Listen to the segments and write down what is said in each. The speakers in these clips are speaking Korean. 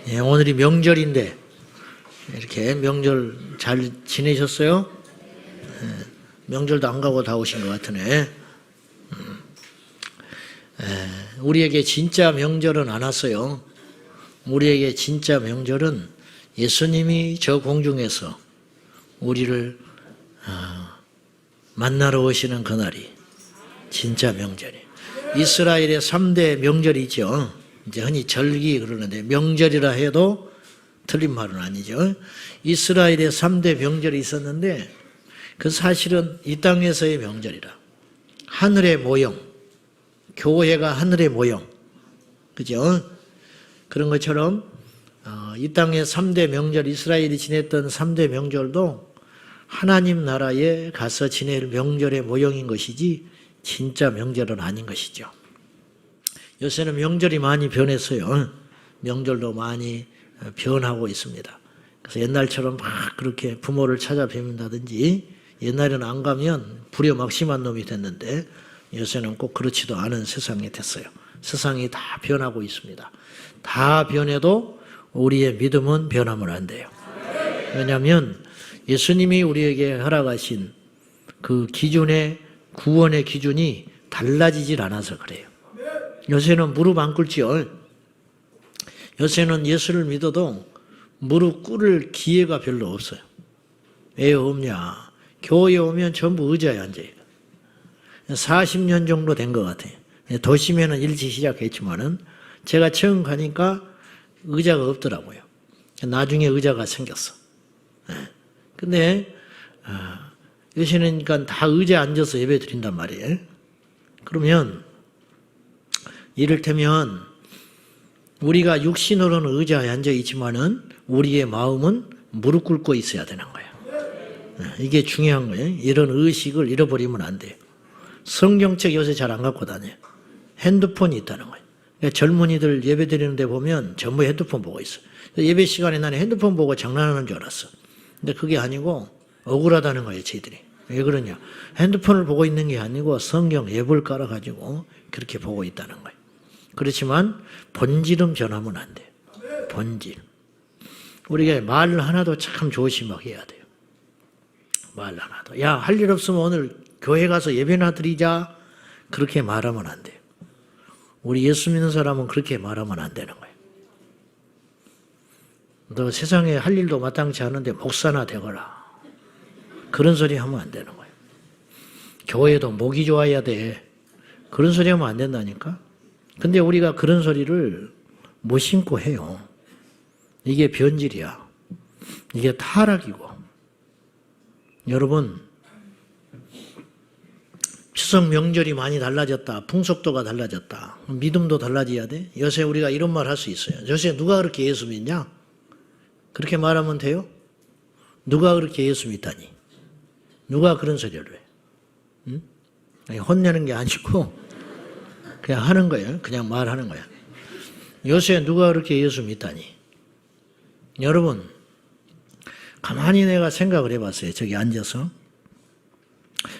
예, 오늘이 명절인데 이렇게 명절 잘 지내셨어요? 예, 명절도 안 가고 다 오신 것 같으네. 우리에게 진짜 명절은 안 왔어요. 우리에게 진짜 명절은 예수님이 저 공중에서 우리를 만나러 오시는 그날이 진짜 명절이에요. 이스라엘의 3대 명절이죠. 이제 흔히 절기 그러는데 명절이라 해도 틀린 말은 아니죠. 이스라엘의 3대 명절이 있었는데 그 사실은 이 땅에서의 명절이라. 하늘의 모형, 교회가 하늘의 모형, 그죠? 그런 것처럼 이 땅의 3대 명절, 이스라엘이 지냈던 3대 명절도 하나님 나라에 가서 지낼 명절의 모형인 것이지 진짜 명절은 아닌 것이죠. 요새는 명절이 많이 변했어요. 명절도 많이 변하고 있습니다. 그래서 옛날처럼 막 그렇게 부모를 찾아뵙는다든지 옛날에는 안 가면 불효막심한 놈이 됐는데 요새는 꼭 그렇지도 않은 세상이 됐어요. 세상이 다 변하고 있습니다. 다 변해도 우리의 믿음은 변하면 안 돼요. 왜냐하면 예수님이 우리에게 허락하신 그 기준의 구원의 기준이 달라지질 않아서 그래요. 요새는 무릎 안 꿇지요. 요새는 예수를 믿어도 무릎 꿇을 기회가 별로 없어요. 왜 없냐? 교회에 오면 전부 의자에 앉아요. 40년 정도 된 것 같아요. 도심에는 일찍 시작했지만은 제가 처음 가니까 의자가 없더라고요. 나중에 의자가 생겼어. 근데 요새는 그러니까 다 의자에 앉아서 예배 드린단 말이에요. 그러면 이를테면 우리가 육신으로는 의자에 앉아 있지만은 우리의 마음은 무릎 꿇고 있어야 되는 거예요. 이게 중요한 거예요. 이런 의식을 잃어버리면 안 돼요. 성경책 요새 잘 안 갖고 다녀요. 핸드폰이 있다는 거예요. 그러니까 젊은이들 예배 드리는 데 보면 전부 핸드폰 보고 있어요. 예배 시간에 나는 핸드폰 보고 장난하는 줄 알았어. 근데 그게 아니고 억울하다는 거예요, 저희들이. 왜 그러냐? 핸드폰을 보고 있는 게 아니고 성경 앱을 깔아가지고 그렇게 보고 있다는 거예요. 그렇지만 본질은 변하면 안 돼요. 본질. 우리가 말 하나도 참 조심하게 해야 돼요. 말 하나도. 야, 할 일 없으면 오늘 교회 가서 예배나 드리자. 그렇게 말하면 안 돼요. 우리 예수 믿는 사람은 그렇게 말하면 안 되는 거예요. 너 세상에 할 일도 마땅치 않은데 목사나 되거라. 그런 소리 하면 안 되는 거예요. 교회도 목이 좋아야 돼. 그런 소리 하면 안 된다니까. 근데 우리가 그런 소리를 못 신고 해요. 이게 변질이야. 이게 타락이고. 여러분, 추석 명절이 많이 달라졌다. 풍속도가 달라졌다. 믿음도 달라져야 돼. 요새 우리가 이런 말 할 수 있어요. 요새 누가 그렇게 예수 믿냐? 그렇게 말하면 돼요? 누가 그렇게 예수 믿다니? 누가 그런 소리를 해? 응? 아니, 혼내는 게 아니고 그냥 하는 거예요. 그냥 말하는 거야. 요새 누가 그렇게 예수 믿다니? 여러분, 가만히 내가 생각을 해봤어요. 저기 앉아서.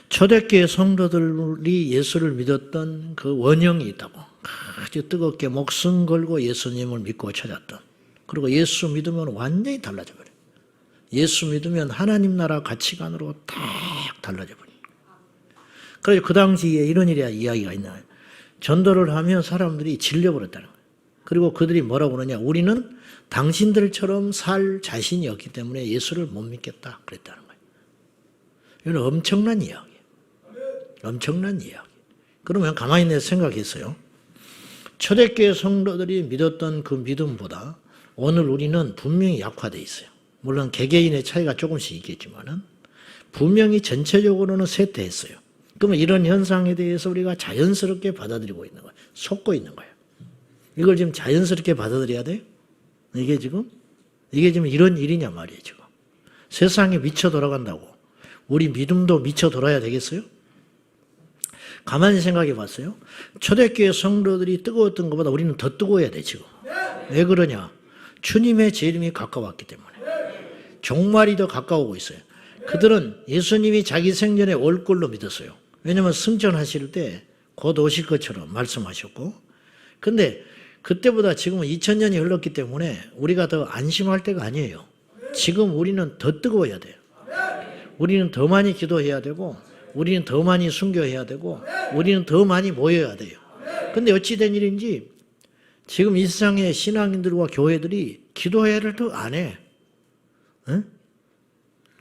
초대교회 성도들이 예수를 믿었던 그 원형이 있다고. 아주 뜨겁게 목숨 걸고 예수님을 믿고 찾았던. 그리고 예수 믿으면 완전히 달라져 버려요. 예수 믿으면 하나님 나라 가치관으로 딱 달라져 버려요. 그래서 그 당시에 이런 이야기가 있나요? 전도를 하면 사람들이 질려버렸다는 거예요. 그리고 그들이 뭐라고 그러냐? 우리는 당신들처럼 살 자신이 없기 때문에 예수를 못 믿겠다. 그랬다는 거예요. 이건 엄청난 이야기예요. 엄청난 이야기. 그러면 가만히 내서 생각했어요. 초대교회 성도들이 믿었던 그 믿음보다 오늘 우리는 분명히 약화되어 있어요. 물론 개개인의 차이가 조금씩 있겠지만은 분명히 전체적으로는 쇠퇴했어요. 그러면 이런 현상에 대해서 우리가 자연스럽게 받아들이고 있는 거예요. 속고 있는 거예요. 이걸 지금 자연스럽게 받아들여야 돼요? 이게 지금 이런 일이냐 말이에요, 지금. 세상이 미쳐 돌아간다고. 우리 믿음도 미쳐 돌아야 되겠어요? 가만히 생각해 봤어요. 초대교회 성도들이 뜨거웠던 것보다 우리는 더 뜨거워야 돼, 지금. 왜 그러냐? 주님의 재림이 가까웠기 때문에. 종말이 더 가까우고 있어요. 그들은 예수님이 자기 생전에 올 걸로 믿었어요. 왜냐하면 승천하실 때 곧 오실 것처럼 말씀하셨고. 근데 그때보다 지금은 2000년이 흘렀기 때문에 우리가 더 안심할 때가 아니에요. 지금 우리는 더 뜨거워야 돼요. 우리는 더 많이 기도해야 되고, 우리는 더 많이 순교해야 되고, 우리는 더 많이 모여야 돼요. 근데 어찌 된 일인지 지금 이 세상의 신앙인들과 교회들이 기도회를 더 안 해. 응?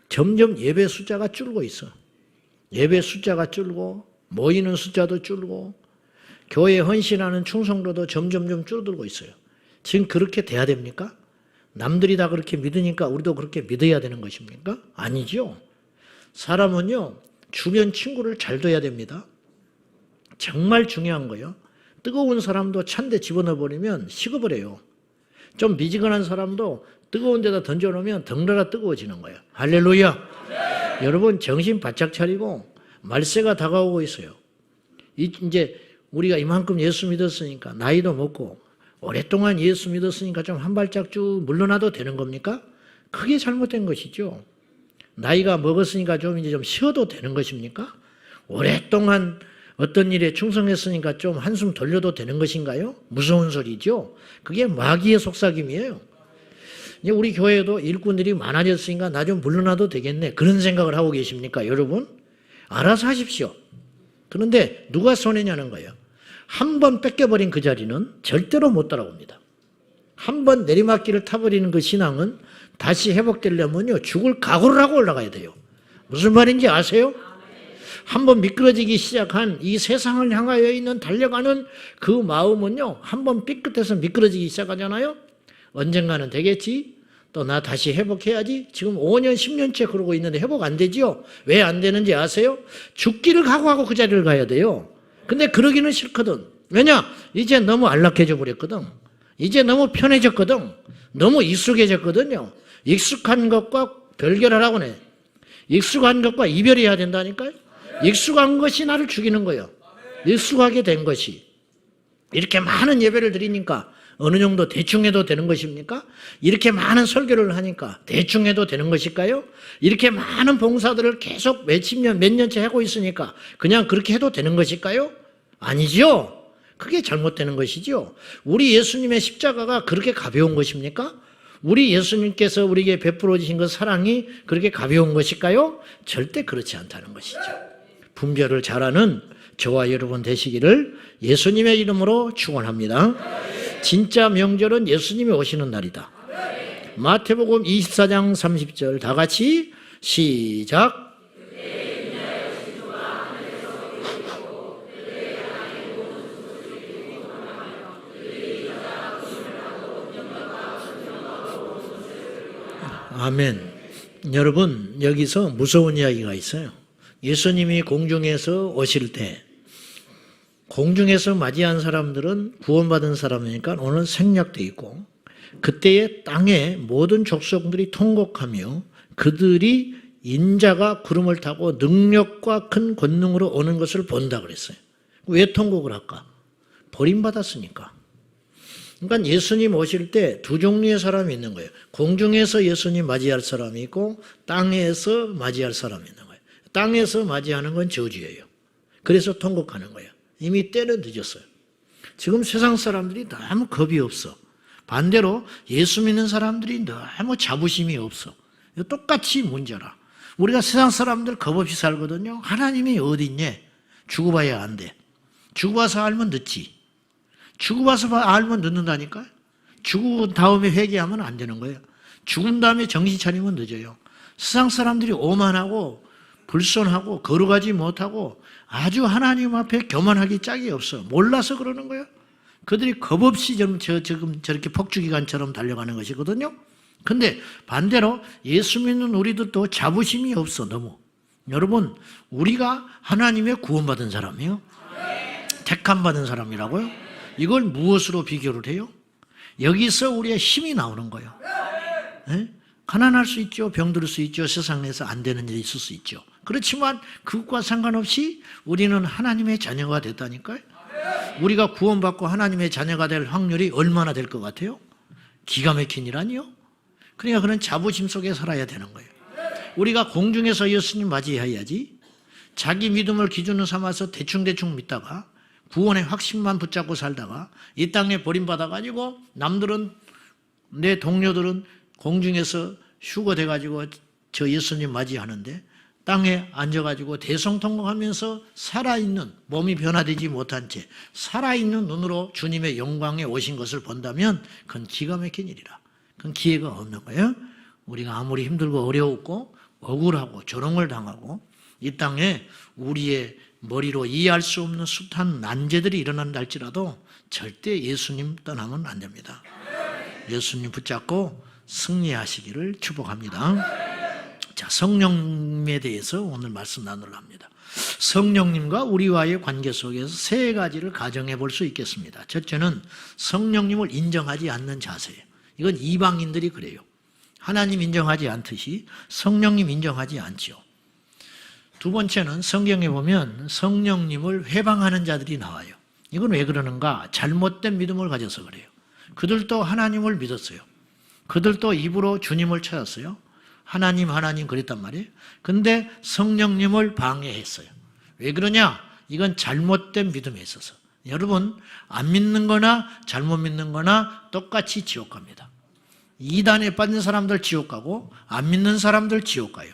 점점 예배 숫자가 줄고 있어. 예배 숫자가 줄고, 모이는 숫자도 줄고, 교회에 헌신하는 충성도도 점점 좀 줄어들고 있어요. 지금 그렇게 돼야 됩니까? 남들이 다 그렇게 믿으니까 우리도 그렇게 믿어야 되는 것입니까? 아니죠. 사람은요, 주변 친구를 잘 둬야 됩니다. 정말 중요한 거예요. 뜨거운 사람도 찬데 집어넣어버리면 식어버려요. 좀 미지근한 사람도 뜨거운 데다 던져놓으면 덩달아 뜨거워지는 거예요. 할렐루야. 여러분 정신 바짝 차리고 말세가 다가오고 있어요. 이제 우리가 이만큼 예수 믿었으니까 나이도 먹고 오랫동안 예수 믿었으니까 좀 한 발짝 쭉 물러나도 되는 겁니까? 그게 잘못된 것이죠. 나이가 먹었으니까 좀 이제 좀 쉬어도 되는 것입니까? 오랫동안 어떤 일에 충성했으니까 좀 한숨 돌려도 되는 것인가요? 무서운 소리죠. 그게 마귀의 속삭임이에요. 이제 우리 교회에도 일꾼들이 많아졌으니까 나 좀 물러나도 되겠네. 그런 생각을 하고 계십니까, 여러분? 알아서 하십시오. 그런데 누가 손해냐는 거예요. 한 번 뺏겨버린 그 자리는 절대로 못 따라옵니다. 한 번 내리막길을 타버리는 그 신앙은 다시 회복되려면요, 죽을 각오를 하고 올라가야 돼요. 무슨 말인지 아세요? 한번 미끄러지기 시작한 이 세상을 향하여 있는 달려가는 그 마음은요, 한번 삐끗해서 미끄러지기 시작하잖아요. 언젠가는 되겠지. 또 나 다시 회복해야지. 지금 5년, 10년째 그러고 있는데 회복 안 되지요. 왜 안 되는지 아세요? 죽기를 각오하고 그 자리를 가야 돼요. 근데 그러기는 싫거든. 왜냐? 이제 너무 안락해져 버렸거든. 이제 너무 편해졌거든. 너무 익숙해졌거든요. 익숙한 것과 별개하라고 해. 익숙한 것과 이별해야 된다니까요. 익숙한 것이 나를 죽이는 거예요. 익숙하게 된 것이. 이렇게 많은 예배를 드리니까 어느 정도 대충 해도 되는 것입니까? 이렇게 많은 설교를 하니까 대충 해도 되는 것일까요? 이렇게 많은 봉사들을 계속 몇십 년, 몇 년째 하고 있으니까 그냥 그렇게 해도 되는 것일까요? 아니죠. 그게 잘못되는 것이죠. 우리 예수님의 십자가가 그렇게 가벼운 것입니까? 우리 예수님께서 우리에게 베풀어 주신 그 사랑이 그렇게 가벼운 것일까요? 절대 그렇지 않다는 것이죠. 분별을 잘하는 저와 여러분 되시기를 예수님의 이름으로 축원합니다. 진짜 명절은 예수님이 오시는 날이다. 마태복음 24장 30절 다 같이 시작. 아멘. 여러분 여기서 무서운 이야기가 있어요. 예수님이 공중에서 오실 때 공중에서 맞이한 사람들은 구원받은 사람이니까 오늘 생략돼 있고 그때의 땅의 모든 족속들이 통곡하며 그들이 인자가 구름을 타고 능력과 큰 권능으로 오는 것을 본다 그랬어요. 왜 통곡을 할까? 버림받았으니까. 그러니까 예수님 오실 때 두 종류의 사람이 있는 거예요. 공중에서 예수님 맞이할 사람이 있고 땅에서 맞이할 사람이 있는 거예요. 땅에서 맞이하는 건 저주예요. 그래서 통곡하는 거예요. 이미 때는 늦었어요. 지금 세상 사람들이 너무 겁이 없어. 반대로 예수 믿는 사람들이 너무 자부심이 없어. 똑같이 문제라. 우리가 세상 사람들 겁 없이 살거든요. 하나님이 어디 있냐? 죽어 봐야 안 돼. 죽어 봐서 알면 늦지. 죽어 봐서 알면 늦는다니까요. 죽은 다음에 회개하면 안 되는 거예요. 죽은 다음에 정신 차리면 늦어요. 세상 사람들이 오만하고 불손하고 거룩하지 못하고 아주 하나님 앞에 교만하기 짝이 없어. 몰라서 그러는 거예요. 그들이 겁없이 지금 저렇게 폭주기관처럼 달려가는 것이거든요. 근데 반대로 예수 믿는 우리도 자부심이 없어, 너무. 여러분, 우리가 하나님의 구원받은 사람이에요. 택함받은 사람이라고요. 이걸 무엇으로 비교를 해요? 여기서 우리의 힘이 나오는 거예요. 네? 가난할 수 있죠. 병들 수 있죠. 세상에서 안 되는 일이 있을 수 있죠. 그렇지만 그것과 상관없이 우리는 하나님의 자녀가 됐다니까요. 우리가 구원받고 하나님의 자녀가 될 확률이 얼마나 될 것 같아요? 기가 막힌 일 아니요? 그러니까 그런 자부심 속에 살아야 되는 거예요. 우리가 공중에서 예수님 맞이해야지 자기 믿음을 기준으로 삼아서 대충 믿다가 구원의 확신만 붙잡고 살다가 이 땅에 버림받아가지고 남들은, 내 동료들은 공중에서 휴거 돼가지고 저 예수님 맞이하는데 땅에 앉아가지고 대성통곡하면서 살아있는, 몸이 변화되지 못한 채 살아있는 눈으로 주님의 영광에 오신 것을 본다면 그건 기가 막힌 일이라. 그건 기회가 없는 거예요. 우리가 아무리 힘들고 어려웠고 억울하고 조롱을 당하고 이 땅에 우리의 머리로 이해할 수 없는 숱한 난제들이 일어난다 할지라도 절대 예수님 떠나면 안 됩니다. 예수님 붙잡고 승리하시기를 축복합니다. 자, 성령님에 대해서 오늘 말씀 나누려 합니다. 성령님과 우리와의 관계 속에서 세 가지를 가정해 볼 수 있겠습니다. 첫째는 성령님을 인정하지 않는 자세예요. 이건 이방인들이 그래요. 하나님 인정하지 않듯이 성령님 인정하지 않죠. 두 번째는 성경에 보면 성령님을 회방하는 자들이 나와요. 이건 왜 그러는가? 잘못된 믿음을 가져서 그래요. 그들도 하나님을 믿었어요. 그들도 입으로 주님을 찾았어요. 하나님 하나님 그랬단 말이에요. 근데 성령님을 방해했어요. 왜 그러냐? 이건 잘못된 믿음에 있어서. 여러분, 안 믿는 거나 잘못 믿는 거나 똑같이 지옥 갑니다. 이단에 빠진 사람들 지옥 가고 안 믿는 사람들 지옥 가요.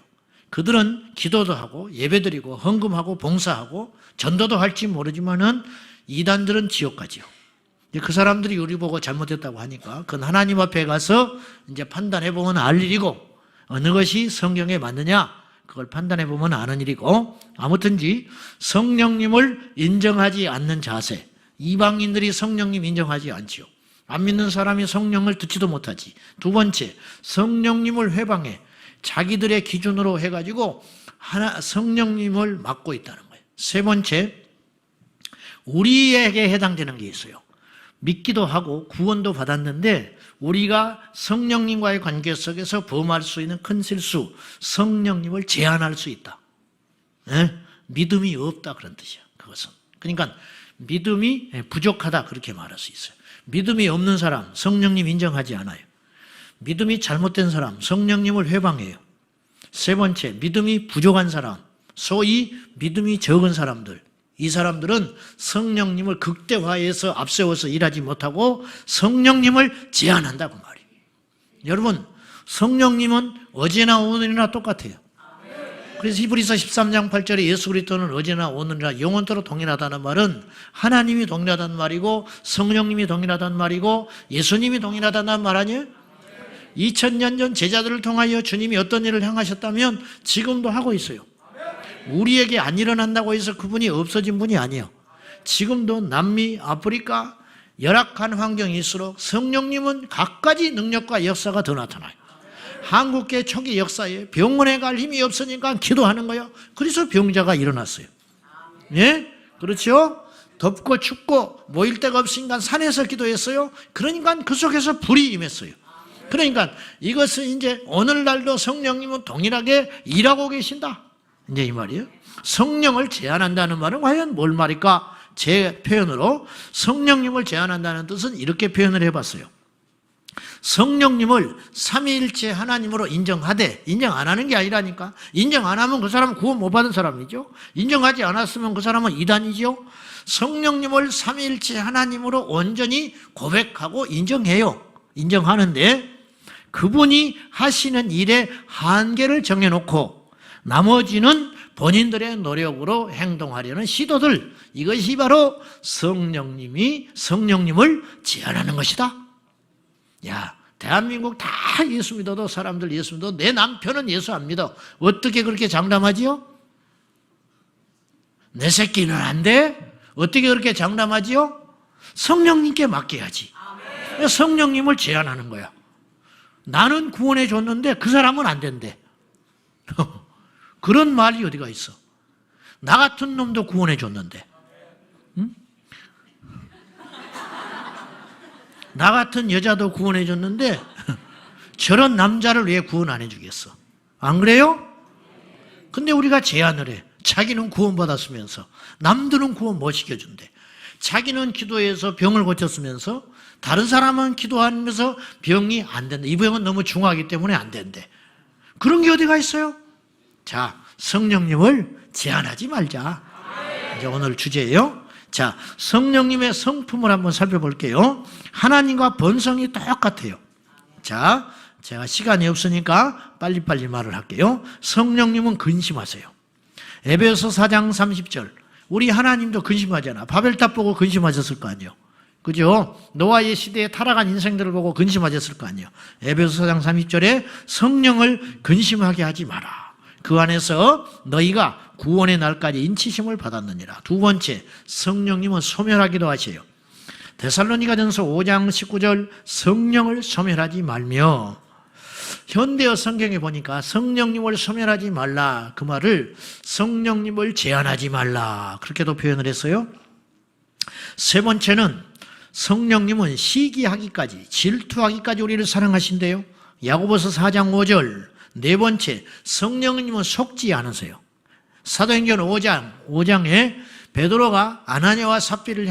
그들은 기도도 하고 예배드리고 헌금하고 봉사하고 전도도 할지 모르지만은 이단들은 지옥 가지요. 그 사람들이 우리 보고 잘못했다고 하니까 그건 하나님 앞에 가서 이제 판단해 보면 알 일이고, 어느 것이 성경에 맞느냐 그걸 판단해 보면 아는 일이고, 아무튼지 성령님을 인정하지 않는 자세. 이방인들이 성령님 인정하지 않지요. 안 믿는 사람이 성령을 듣지도 못하지. 두 번째, 성령님을 회방해 자기들의 기준으로 해가지고 성령님을 막고 있다는 거예요. 세 번째, 우리에게 해당되는 게 있어요. 믿기도 하고 구원도 받았는데 우리가 성령님과의 관계 속에서 범할 수 있는 큰 실수, 성령님을 제한할 수 있다. 네? 믿음이 없다 그런 뜻이야. 그것은. 그러니까 믿음이 부족하다 그렇게 말할 수 있어요. 믿음이 없는 사람 성령님 인정하지 않아요. 믿음이 잘못된 사람 성령님을 회방해요. 세 번째, 믿음이 부족한 사람, 소위 믿음이 적은 사람들, 이 사람들은 성령님을 극대화해서 앞세워서 일하지 못하고 성령님을 제한한다고 말이에요. 여러분, 성령님은 어제나 오늘이나 똑같아요. 그래서 히브리서 13장 8절에 예수 그리스도는 어제나 오늘이나 영원토록 동일하다는 말은 하나님이 동일하다는 말이고 성령님이 동일하다는 말이고 예수님이 동일하다는 말 아니에요? 2000년 전 제자들을 통하여 주님이 어떤 일을 행하셨다면 지금도 하고 있어요. 우리에게 안 일어난다고 해서 그분이 없어진 분이 아니에요. 지금도 남미, 아프리카 열악한 환경일수록 성령님은 갖가지 능력과 역사가 더 나타나요. 한국계 초기 역사에 병원에 갈 힘이 없으니까 기도하는 거예요. 그래서 병자가 일어났어요. 예? 그렇죠? 덥고 춥고 모일 데가 없으니까 산에서 기도했어요. 그러니까 그 속에서 불이 임했어요. 그러니까 이것은 이제 오늘날도 성령님은 동일하게 일하고 계신다. 이제 이 말이에요. 성령을 제한한다는 말은 과연 뭘 말일까? 제 표현으로 성령님을 제한한다는 뜻은 이렇게 표현을 해봤어요. 성령님을 삼위일체 하나님으로 인정하되, 인정 안 하는 게 아니라니까. 인정 안 하면 그 사람은 구원 못 받은 사람이죠. 인정하지 않았으면 그 사람은 이단이죠. 성령님을 삼위일체 하나님으로 온전히 고백하고 인정해요. 인정하는데 그분이 하시는 일의 한계를 정해놓고 나머지는 본인들의 노력으로 행동하려는 시도들, 이것이 바로 성령님을 제한하는 것이다. 야, 대한민국 다 예수 믿어도 사람들 예수 믿어도 내 남편은 예수 안 믿어. 어떻게 그렇게 장담하지요? 내 새끼는 안 돼? 어떻게 그렇게 장담하지요? 성령님께 맡겨야지. 성령님을 제한하는 거야. 나는 구원해 줬는데 그 사람은 안 된대. 그런 말이 어디가 있어? 나 같은 놈도 구원해 줬는데. 응? 나 같은 여자도 구원해 줬는데 저런 남자를 왜 구원 안 해주겠어? 안 그래요? 근데 우리가 제안을 해. 자기는 구원받았으면서 남들은 구원 못 시켜준대. 자기는 기도해서 병을 고쳤으면서 다른 사람은 기도하면서 병이 안 된다. 이 병은 너무 중하기 때문에 안 된대. 그런 게 어디가 있어요? 자, 성령님을 제한하지 말자. 이제 오늘 주제예요. 자, 성령님의 성품을 한번 살펴볼게요. 하나님과 본성이 똑같아요. 자, 제가 시간이 없으니까 빨리빨리 말을 할게요. 성령님은 근심하세요. 에베소 4장 30절. 우리 하나님도 근심하잖아. 바벨탑 보고 근심하셨을 거 아니에요. 그죠? 노아의 시대에 타락한 인생들을 보고 근심하셨을 거 아니에요. 에베소 4장 30절에 성령을 근심하게 하지 마라. 그 안에서 너희가 구원의 날까지 인치심을 받았느니라. 두 번째, 성령님은 소멸하기도 하세요. 데살로니가전서 5장 19절 성령을 소멸하지 말며, 현대어 성경에 보니까 성령님을 소멸하지 말라, 그 말을 성령님을 제한하지 말라, 그렇게도 표현을 했어요. 세 번째는 성령님은 시기하기까지, 질투하기까지 우리를 사랑하신대요. 야고보서 4장 5절. 네 번째, 성령님은 속지 않으세요. 사도행전 5장에 베드로가 아나니아와 삽비라를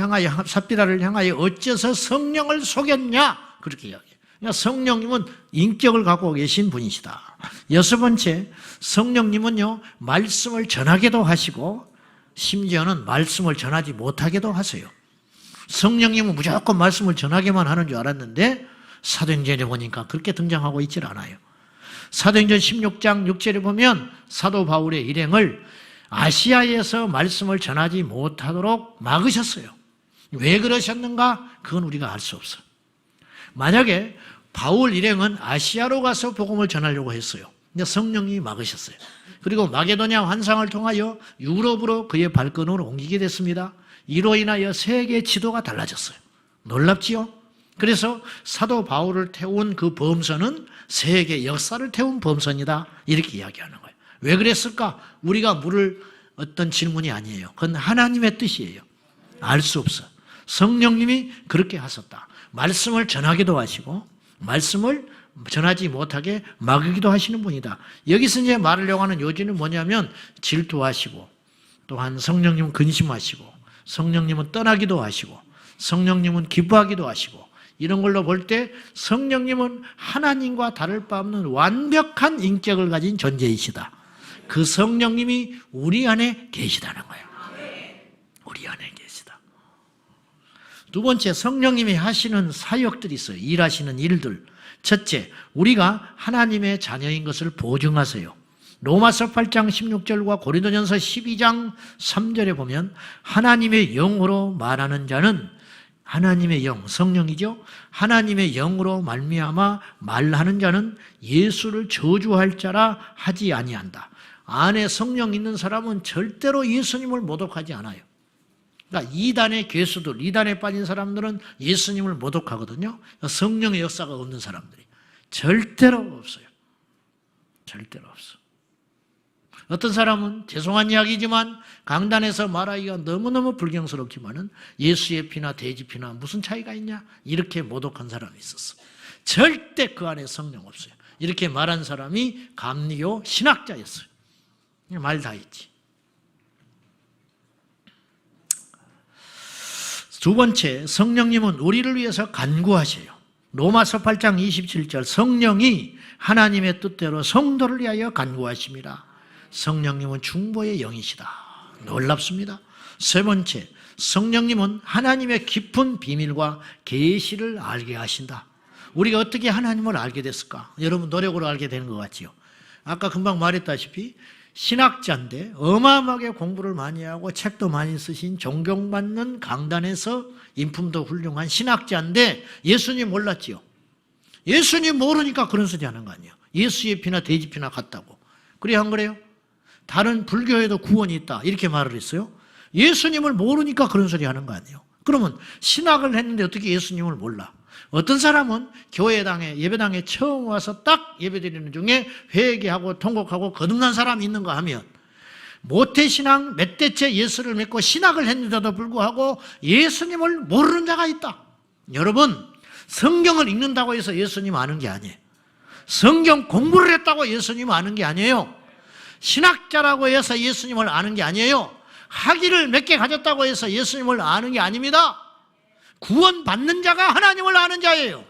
향하여 어째서 성령을 속였냐, 그렇게 이야기해요. 그러니까 성령님은 인격을 갖고 계신 분이시다. 여섯 번째, 성령님은요, 말씀을 전하기도 하시고 심지어는 말씀을 전하지 못하게도 하세요. 성령님은 무조건 말씀을 전하게만 하는 줄 알았는데 사도행전에 보니까 그렇게 등장하고 있질 않아요. 사도행전 16장 6절에 보면 사도 바울의 일행을 아시아에서 말씀을 전하지 못하도록 막으셨어요. 왜 그러셨는가? 그건 우리가 알 수 없어요. 만약에 바울 일행은 아시아로 가서 복음을 전하려고 했어요. 근데 성령님이 막으셨어요. 그리고 마게도냐 환상을 통하여 유럽으로 그의 발걸음을 옮기게 됐습니다. 이로 인하여 세계 지도가 달라졌어요. 놀랍지요? 그래서 사도 바울을 태운 그 범선은 세계 역사를 태운 범선이다, 이렇게 이야기하는 거예요. 왜 그랬을까? 우리가 물을 어떤 질문이 아니에요. 그건 하나님의 뜻이에요. 알 수 없어. 성령님이 그렇게 하셨다. 말씀을 전하기도 하시고 말씀을 전하지 못하게 막기도 하시는 분이다. 여기서 이제 말하려고 하는 요지는 뭐냐면 질투하시고, 또한 성령님은 근심하시고, 성령님은 떠나기도 하시고, 성령님은 기뻐하기도 하시고, 이런 걸로 볼 때 성령님은 하나님과 다를 바 없는 완벽한 인격을 가진 존재이시다. 그 성령님이 우리 안에 계시다는 거예요. 우리 안에 계시다. 두 번째, 성령님이 하시는 사역들이 있어요. 일하시는 일들. 첫째, 우리가 하나님의 자녀인 것을 보증하세요. 로마서 8장 16절과 고린도전서 12장 3절에 보면 하나님의 영으로 말하는 자는, 하나님의 영, 성령이죠. 하나님의 영으로 말미암아 말하는 자는 예수를 저주할 자라 하지 아니한다. 안에 성령 있는 사람은 절대로 예수님을 모독하지 않아요. 그러니까 이단의 괴수들, 이단에 빠진 사람들은 예수님을 모독하거든요. 성령의 역사가 없는 사람들이 절대로 없어요. 절대로 없어. 어떤 사람은 죄송한 이야기지만 강단에서 말하기가 너무너무 불경스럽지만은 예수의 피나 돼지 피나 무슨 차이가 있냐, 이렇게 모독한 사람이 있었어. 절대 그 안에 성령 없어요. 이렇게 말한 사람이 감리교 신학자였어요. 말 다 했지. 두 번째, 성령님은 우리를 위해서 간구하셔요. 로마서 8장 27절, 성령이 하나님의 뜻대로 성도를 위하여 간구하십니다. 성령님은 중보의 영이시다. 놀랍습니다. 세 번째, 성령님은 하나님의 깊은 비밀과 계시를 알게 하신다. 우리가 어떻게 하나님을 알게 됐을까? 여러분 노력으로 알게 되는 것 같지요. 아까 금방 말했다시피 신학자인데 어마어마하게 공부를 많이 하고 책도 많이 쓰신, 존경받는 강단에서 인품도 훌륭한 신학자인데 예수님 몰랐지요. 예수님 모르니까 그런 소리 하는 거 아니에요. 예수의 피나 돼지 피나 같다고. 그래 안 그래요? 다른 불교에도 구원이 있다, 이렇게 말을 했어요. 예수님을 모르니까 그런 소리 하는 거 아니에요. 그러면 신학을 했는데 어떻게 예수님을 몰라? 어떤 사람은 교회당에, 예배당에 처음 와서 딱 예배드리는 중에 회개하고 통곡하고 거듭난 사람이 있는가 하면 모태신앙 몇 대째 예수를 믿고 신학을 했는데도 불구하고 예수님을 모르는 자가 있다. 여러분, 성경을 읽는다고 해서 예수님 아는 게 아니에요. 성경 공부를 했다고 예수님 아는 게 아니에요. 신학자라고 해서 예수님을 아는 게 아니에요. 학위를 몇 개 가졌다고 해서 예수님을 아는 게 아닙니다. 구원받는 자가 하나님을 아는 자예요.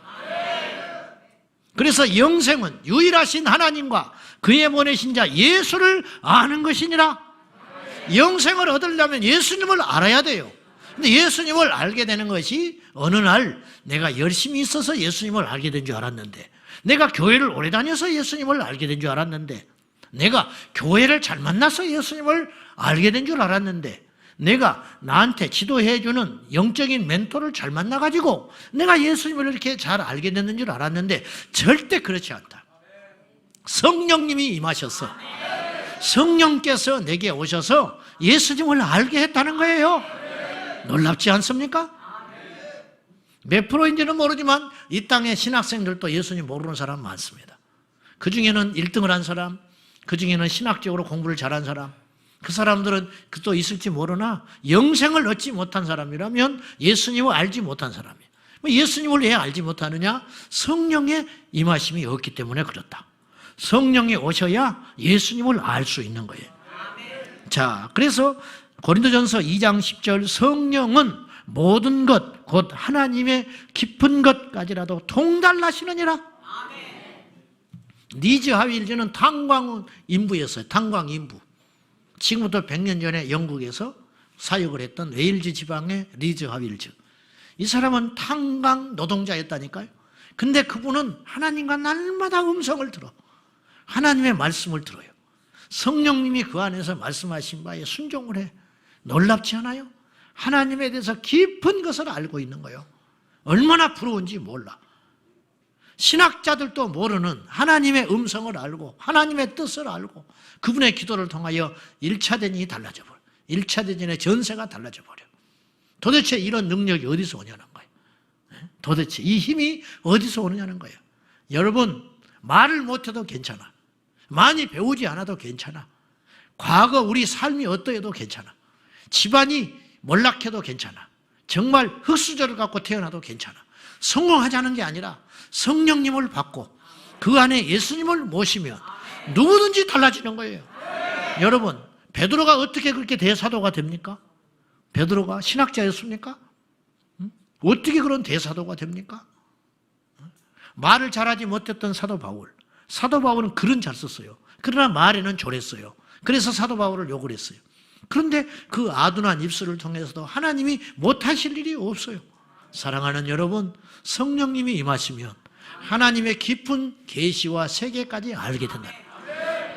그래서 영생은 유일하신 하나님과 그의 보내신 자 예수를 아는 것이니라. 영생을 얻으려면 예수님을 알아야 돼요. 근데 예수님을 알게 되는 것이 어느 날 내가 열심히 있어서 예수님을 알게 된 줄 알았는데, 내가 교회를 오래 다녀서 예수님을 알게 된 줄 알았는데, 내가 교회를 잘 만나서 예수님을 알게 된 줄 알았는데, 내가 나한테 지도해 주는 영적인 멘토를 잘 만나가지고 내가 예수님을 이렇게 잘 알게 됐는 줄 알았는데, 절대 그렇지 않다. 성령님이 임하셔서 성령께서 내게 오셔서 예수님을 알게 했다는 거예요. 놀랍지 않습니까? 몇 프로인지는 모르지만 이 땅의 신학생들도 예수님 모르는 사람 많습니다. 그 중에는 1등을 한 사람, 그 중에는 신학적으로 공부를 잘한 사람, 그 사람들은 또 있을지 모르나 영생을 얻지 못한 사람이라면 예수님을 알지 못한 사람이에요. 예수님을 왜 알지 못하느냐? 성령의 임하심이 없기 때문에 그렇다. 성령이 오셔야 예수님을 알 수 있는 거예요. 자, 그래서 고린도전서 2장 10절, 성령은 모든 것, 곧 하나님의 깊은 것까지라도 통달하시느니라. 리즈 하윌즈는 탄광 인부였어요. 탄광 인부. 지금부터 100년 전에 영국에서 사역을 했던 웨일즈 지방의 리즈 하윌즈. 이 사람은 탄광 노동자였다니까요. 근데 그분은 하나님과 날마다 음성을 들어. 하나님의 말씀을 들어요. 성령님이 그 안에서 말씀하신 바에 순종을 해. 놀랍지 않아요? 하나님에 대해서 깊은 것을 알고 있는 거예요. 얼마나 부러운지 몰라. 신학자들도 모르는 하나님의 음성을 알고 하나님의 뜻을 알고 그분의 기도를 통하여 1차 대전이 달라져 버려. 1차 대전의 전세가 달라져 버려. 도대체 이런 능력이 어디서 오냐는 거예요. 도대체 이 힘이 어디서 오느냐는 거예요. 여러분, 말을 못해도 괜찮아. 많이 배우지 않아도 괜찮아. 과거 우리 삶이 어떠해도 괜찮아. 집안이 몰락해도 괜찮아. 정말 흙수저를 갖고 태어나도 괜찮아. 성공하자는 게 아니라 성령님을 받고 그 안에 예수님을 모시면 누구든지 달라지는 거예요. 여러분, 베드로가 어떻게 그렇게 대사도가 됩니까? 베드로가 신학자였습니까? 어떻게 그런 대사도가 됩니까? 말을 잘하지 못했던 사도 바울. 사도 바울은 글은 잘 썼어요. 그러나 말에는 졸했어요. 그래서 사도 바울을 욕을 했어요. 그런데 그 아둔한 입술을 통해서도 하나님이 못하실 일이 없어요. 사랑하는 여러분, 성령님이 임하시면 하나님의 깊은 계시와 세계까지 알게 된다.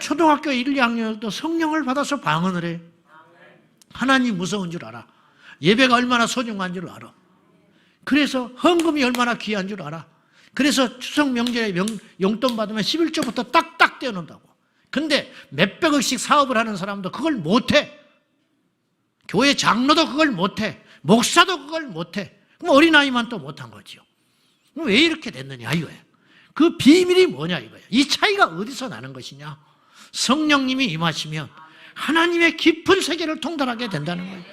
초등학교 1, 2학년도 성령을 받아서 방언을 해. 하나님 무서운 줄 알아. 예배가 얼마나 소중한 줄 알아. 그래서 헌금이 얼마나 귀한 줄 알아. 그래서 추석 명절에 용돈 받으면 11조부터 딱딱 떼어놓는다고. 근데 몇백억씩 사업을 하는 사람도 그걸 못해. 교회 장로도 그걸 못해. 목사도 그걸 못해. 그럼 어린아이만 또 못한 거지요. 그럼 왜 이렇게 됐느냐 이거예요. 그 비밀이 뭐냐 이거예요. 이 차이가 어디서 나는 것이냐. 성령님이 임하시면 하나님의 깊은 세계를 통달하게 된다는 거예요.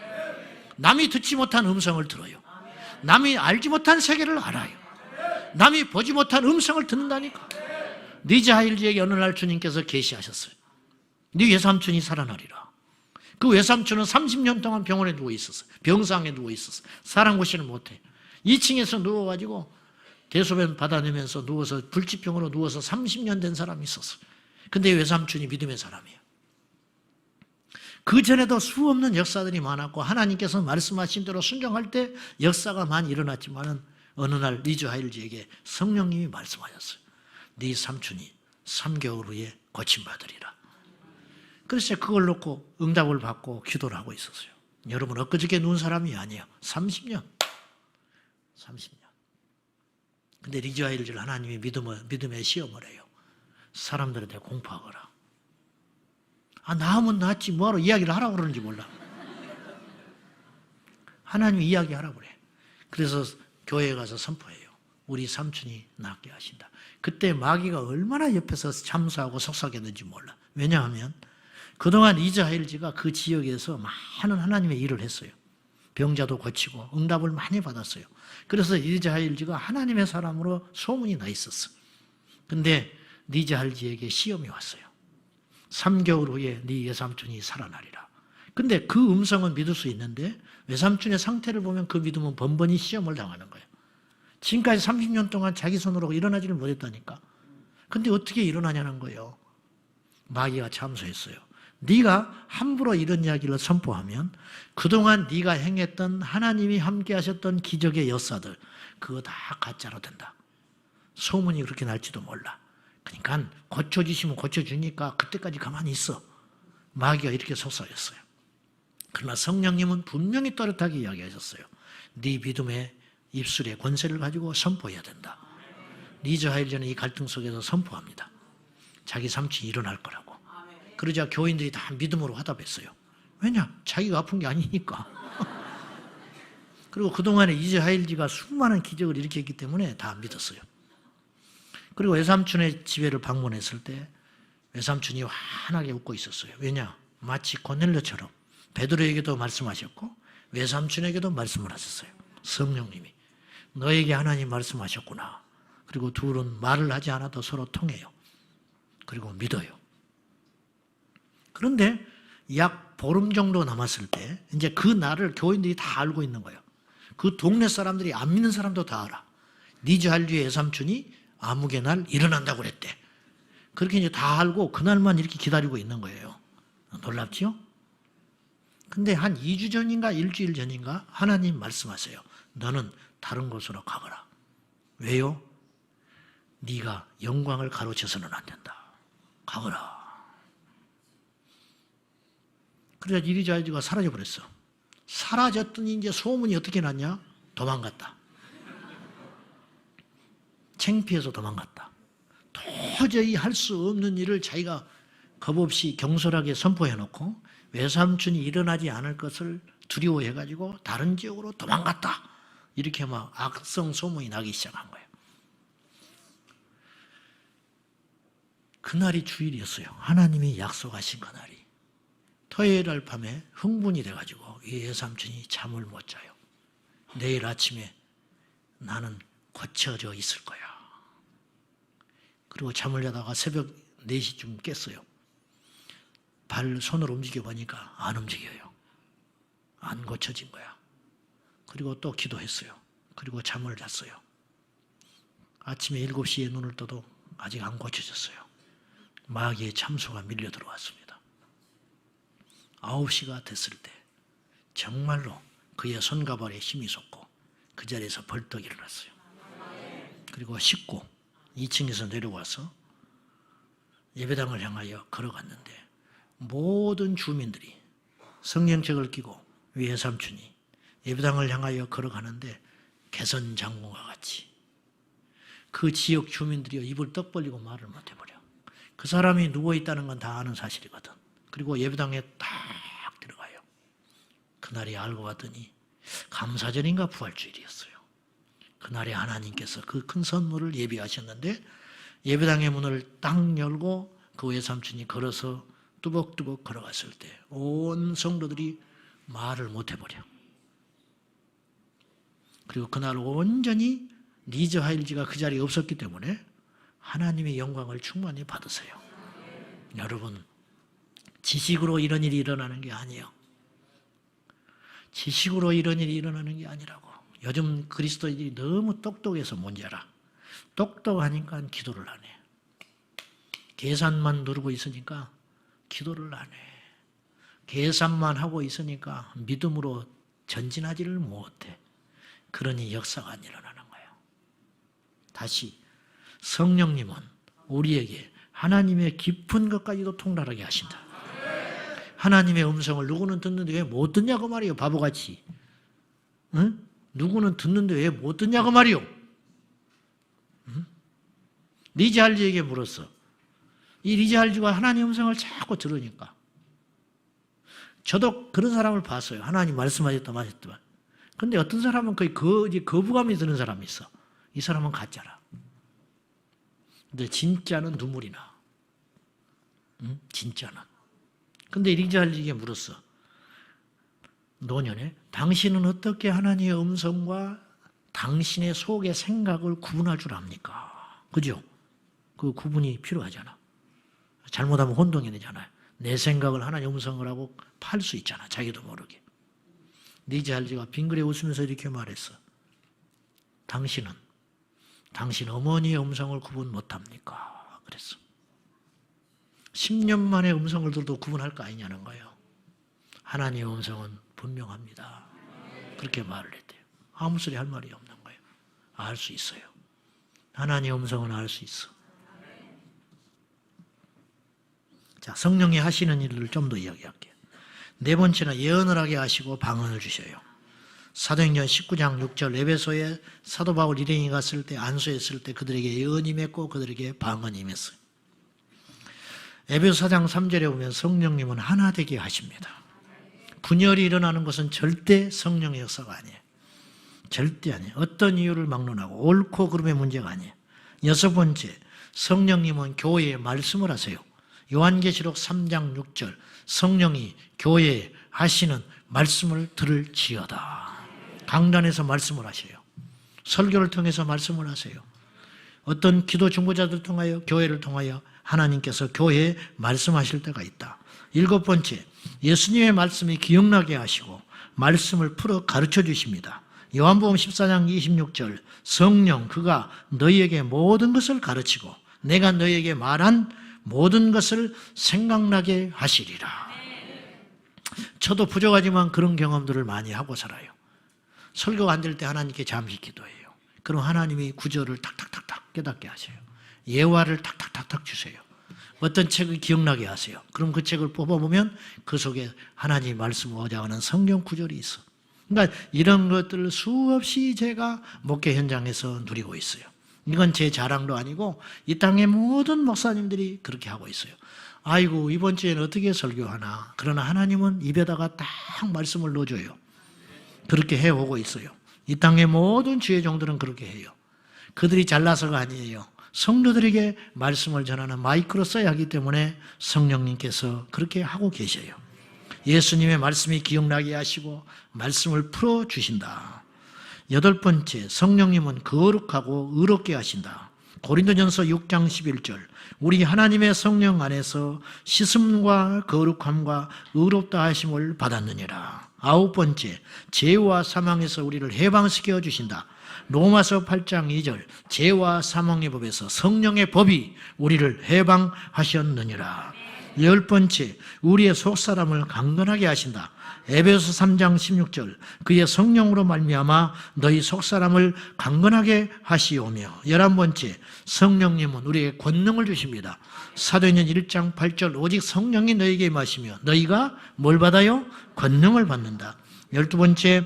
남이 듣지 못한 음성을 들어요. 남이 알지 못한 세계를 알아요. 남이 보지 못한 음성을 듣는다니까. 리즈 하일즈에게 어느 날 주님께서 계시하셨어요. 네 외삼촌이 살아나리라. 그 외삼촌은 30년 동안 병원에 누워 있었어요. 병상에 누워 있었어요. 사람 고시를 못해. 2층에서 누워가지고 대소변 받아내면서 누워서 불치병으로 누워서 30년 된 사람이 있었어요. 근데 외삼촌이 믿음의 사람이에요. 그 전에도 수없는 역사들이 많았고 하나님께서 말씀하신 대로 순종할 때 역사가 많이 일어났지만은 어느 날 리즈 하일즈에게 성령님이 말씀하셨어요. 네 삼촌이 3개월 후에 고침받으리라. 그래서 그걸 놓고 응답을 받고 기도를 하고 있었어요. 여러분, 엊그저께 누운 사람이 아니에요. 30년. 근데 리즈 하일즈를 하나님이 믿음의 시험을 해요. 사람들한테 공포하거라. 나으면 낫지 뭐하러 이야기를 하라고 그러는지 몰라. 하나님이 이야기하라고 그래. 그래서 교회에 가서 선포해요. 우리 삼촌이 낫게 하신다. 그때 마귀가 얼마나 옆에서 참수하고 속삭였는지 몰라. 왜냐하면 그동안 리즈 하일즈가 그 지역에서 많은 하나님의 일을 했어요. 병자도 고치고 응답을 많이 받았어요. 그래서 리즈 하일즈가 하나님의 사람으로 소문이 나 있었어. 근데 리즈 하일즈에게 시험이 왔어요. 3개월 후에 네 외삼촌이 살아나리라. 근데 그 음성은 믿을 수 있는데 외삼촌의 상태를 보면 그 믿음은 번번이 시험을 당하는 거예요. 지금까지 30년 동안 자기 손으로 일어나지를 못했다니까. 근데 어떻게 일어나냐는 거예요. 마귀가 참소했어요. 네가 함부로 이런 이야기를 선포하면 그동안 네가 행했던 하나님이 함께 하셨던 기적의 역사들 그거 다 가짜로 된다. 소문이 그렇게 날지도 몰라. 그러니까 고쳐주시면 고쳐주니까 그때까지 가만히 있어. 마귀가 이렇게 속삭였어요. 그러나 성령님은 분명히 또렷하게 이야기하셨어요. 네 믿음의 입술에 권세를 가지고 선포해야 된다. 리저 하일전은 이 갈등 속에서 선포합니다. 자기 삼촌이 일어날 거라고. 그러자 교인들이 다 믿음으로 화답했어요. 왜냐? 자기가 아픈 게 아니니까. 그리고 그동안에 리저 하일지가 수많은 기적을 일으켰기 때문에 다 믿었어요. 그리고 외삼촌의 집에를 방문했을 때 외삼촌이 환하게 웃고 있었어요. 왜냐? 마치 고넬료처럼 베드로에게도 말씀하셨고 외삼촌에게도 말씀을 하셨어요. 성령님이 너에게 하나님 말씀하셨구나. 그리고 둘은 말을 하지 않아도 서로 통해요. 그리고 믿어요. 그런데 약 보름 정도 남았을 때 이제 그 날을 교인들이 다 알고 있는 거예요. 그 동네 사람들이 안 믿는 사람도 다 알아. 리저 할주의 외삼촌이 암흑의 날 일어난다고 그랬대. 그렇게 이제 다 알고 그날만 이렇게 기다리고 있는 거예요. 놀랍지요? 근데 한 2주 전인가 일주일 전인가 하나님 말씀하세요. 너는 다른 곳으로 가거라. 왜요? 네가 영광을 가로채서는 안 된다. 가거라. 그래서 리저 할주가 사라져버렸어. 사라졌더니 이제 소문이 어떻게 났냐? 도망갔다. 창피해서 도망갔다. 도저히 할 수 없는 일을 자기가 겁없이 경솔하게 선포해놓고 외삼촌이 일어나지 않을 것을 두려워해가지고 다른 지역으로 도망갔다. 이렇게 막 악성 소문이 나기 시작한 거예요. 그날이 주일이었어요. 하나님이 약속하신 그날이. 토요일 날 밤에 흥분이 돼가지고 이 외삼촌이 잠을 못 자요. 내일 아침에 나는 고쳐져 있을 거야. 그리고 잠을 자다가 새벽 4시쯤 깼어요. 손을 움직여 보니까 안 움직여요. 안 고쳐진 거야. 그리고 또 기도했어요. 그리고 잠을 잤어요. 아침에 7시에 눈을 떠도 아직 안 고쳐졌어요. 마귀의 참수가 밀려 들어왔습니다. 9시가 됐을 때 정말로 그의 손과 발에 힘이 솟고 그 자리에서 벌떡 일어났어요. 그리고 씻고 2층에서 내려와서 예배당을 향하여 걸어갔는데 모든 주민들이 성령책을 끼고 외삼촌이 예배당을 향하여 걸어가는데 개선장군과 같이 그 지역 주민들이 입을 떡 벌리고 말을 못해버려. 그 사람이 누워있다는 건 다 아는 사실이거든. 그리고 예배당에 딱 들어가요. 그날이 알고 봤더니 감사절인가 부활주일이었어요. 그날에 하나님께서 그 큰 선물을 예비하셨는데 예배당의 문을 딱 열고 그 외삼촌이 걸어서 뚜벅뚜벅 걸어갔을 때 온 성도들이 말을 못해버려. 그리고 그날 온전히 리저 하일지가 그 자리에 없었기 때문에 하나님의 영광을 충만히 받으세요. 여러분, 지식으로 이런 일이 일어나는 게 아니에요. 지식으로 이런 일이 일어나는 게 아니라고. 요즘 그리스도인들이 너무 똑똑해서 문제라. 똑똑하니까 기도를 안 해. 계산만 누르고 있으니까 기도를 안 해. 계산만 하고 있으니까 믿음으로 전진하지를 못해. 그러니 역사가 안 일어나는 거예요. 다시 성령님은 우리에게 하나님의 깊은 것까지도 통달하게 하신다. 하나님의 음성을 누구는 듣는데 왜 못 듣냐고 말이에요. 바보같이. 응? 누구는 듣는데 왜 못 듣냐고 말이요. 응? 리저 할지에게 물었어. 이 리저 할지가 하나님 음성을 자꾸 들으니까. 저도 그런 사람을 봤어요. 하나님 말씀하셨다 마셨더만. 근데 어떤 사람은 거의 거부감이 드는 사람이 있어. 이 사람은 가짜라. 근데 진짜는 눈물이 나. 응? 진짜는. 근데 리저 할지에게 물었어. 노년에 당신은 어떻게 하나님의 음성과 당신의 속의 생각을 구분할 줄 압니까? 그죠? 그 구분이 필요하잖아. 잘못하면 혼동이 되잖아요. 내 생각을 하나님의 음성을 하고 팔 수 있잖아. 자기도 모르게. 리저 할지가 빙그레 웃으면서 이렇게 말했어. 당신은 당신 어머니의 음성을 구분 못합니까? 그랬어. 10년 만에 음성을 들어도 구분할 거 아니냐는 거예요. 하나님의 음성은 분명합니다. 그렇게 말을 했대요. 아무 소리 할 말이 없는 거예요. 알 수 있어요. 하나님의 음성은 알 수 있어. 자, 성령이 하시는 일을 좀 더 이야기할게요. 네 번째는 예언을 하게 하시고 방언을 주셔요. 사도행전 19장 6절 에베소에 사도 바울 일행이 갔을 때 안수했을 때 그들에게 예언이 임했고 그들에게 방언이 임했어요. 에베소 4장 3절에 보면 성령님은 하나 되게 하십니다. 분열이 일어나는 것은 절대 성령의 역사가 아니에요. 절대 아니에요. 어떤 이유를 막론하고 옳고 그름의 문제가 아니에요. 여섯 번째, 성령님은 교회에 말씀을 하세요. 요한계시록 3장 6절 성령이 교회에 하시는 말씀을 들을지어다. 강단에서 말씀을 하셔요. 설교를 통해서 말씀을 하세요. 어떤 기도 중보자들을 통하여 교회를 통하여 하나님께서 교회에 말씀하실 때가 있다. 일곱 번째, 예수님의 말씀이 기억나게 하시고 말씀을 풀어 가르쳐 주십니다. 요한복음 14장 26절 성령 그가 너희에게 모든 것을 가르치고 내가 너희에게 말한 모든 것을 생각나게 하시리라. 저도 부족하지만 그런 경험들을 많이 하고 살아요. 설교가 안 될 때 하나님께 잠시 기도해요. 그럼 하나님이 구절을 탁탁탁탁 깨닫게 하세요. 예화를 탁탁탁탁 주세요. 어떤 책을 기억나게 하세요. 그럼 그 책을 뽑아보면 그 속에 하나님이 말씀하고자 하는 성경 구절이 있어. 그러니까 이런 것들을 수없이 제가 목회 현장에서 누리고 있어요. 이건 제 자랑도 아니고 이 땅의 모든 목사님들이 그렇게 하고 있어요. 아이고 이번 주에는 어떻게 설교하나. 그러나 하나님은 입에다가 딱 말씀을 넣어줘요. 그렇게 해오고 있어요. 이 땅의 모든 주의 종들은 그렇게 해요. 그들이 잘나서가 아니에요. 성도들에게 말씀을 전하는 마이크로 써야 하기 때문에 성령님께서 그렇게 하고 계셔요. 예수님의 말씀이 기억나게 하시고 말씀을 풀어주신다. 여덟 번째, 성령님은 거룩하고 의롭게 하신다. 고린도전서 6장 11절 우리 하나님의 성령 안에서 씻음과 거룩함과 의롭다 하심을 받았느니라. 아홉 번째, 죄와 사망에서 우리를 해방시켜 주신다. 로마서 8장 2절 죄와 사망의 법에서 성령의 법이 우리를 해방하셨느니라. 열 번째, 우리의 속사람을 강건하게 하신다. 에베소 3장 16절 그의 성령으로 말미암아 너희 속사람을 강건하게 하시오며. 11번째, 성령님은 우리에게 권능을 주십니다. 사도행전 1장 8절 오직 성령이 너희에게 임하시며 너희가 뭘 받아요? 권능을 받는다. 12번째,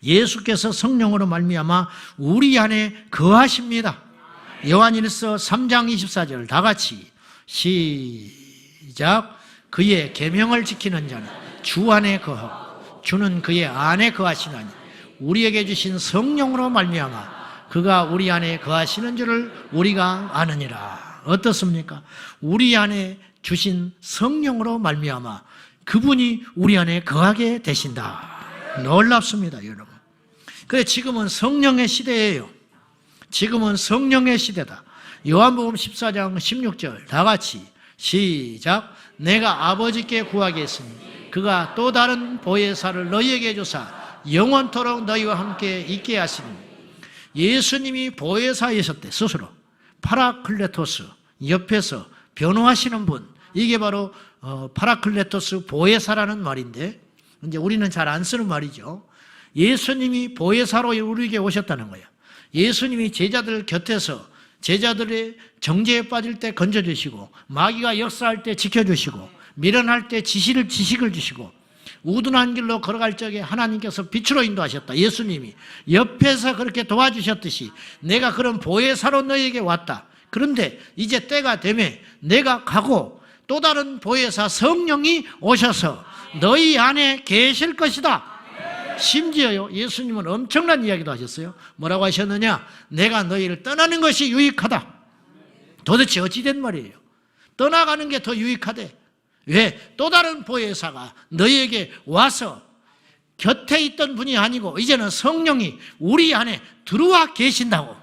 예수께서 성령으로 말미암아 우리 안에 거하십니다. 요한일서 3장 24절 다 같이 시작. 그의 계명을 지키는 자는 주 안에 거하고 주는 그의 안에 거하시나니 우리에게 주신 성령으로 말미암아 그가 우리 안에 거하시는 줄을 우리가 아느니라. 어떻습니까? 우리 안에 주신 성령으로 말미암아 그분이 우리 안에 거하게 되신다. 놀랍습니다, 여러분. 그래 지금은 성령의 시대예요. 지금은 성령의 시대다. 요한복음 14장 16절 다 같이 시작. 내가 아버지께 구하겠으니 그가 또 다른 보혜사를 너희에게 주사 영원토록 너희와 함께 있게 하시니. 예수님이 보혜사이셨대. 스스로 파라클레토스, 옆에서 변호하시는 분, 이게 바로 파라클레토스 보혜사라는 말인데 이제 우리는 잘 안 쓰는 말이죠. 예수님이 보혜사로 우리에게 오셨다는 거예요. 예수님이 제자들 곁에서 제자들의 정죄에 빠질 때 건져주시고 마귀가 역사할 때 지켜주시고 미련할 때 지식을 주시고 우둔한 길로 걸어갈 적에 하나님께서 빛으로 인도하셨다. 예수님이 옆에서 그렇게 도와주셨듯이 내가 그런 보혜사로 너희에게 왔다. 그런데 이제 때가 되면 내가 가고 또 다른 보혜사 성령이 오셔서 너희 안에 계실 것이다. 심지어요, 예수님은 엄청난 이야기도 하셨어요. 뭐라고 하셨느냐? 내가 너희를 떠나는 것이 유익하다. 도대체 어찌된 말이에요? 떠나가는 게 더 유익하대. 왜? 또 다른 보혜사가 너희에게 와서 곁에 있던 분이 아니고 이제는 성령이 우리 안에 들어와 계신다고.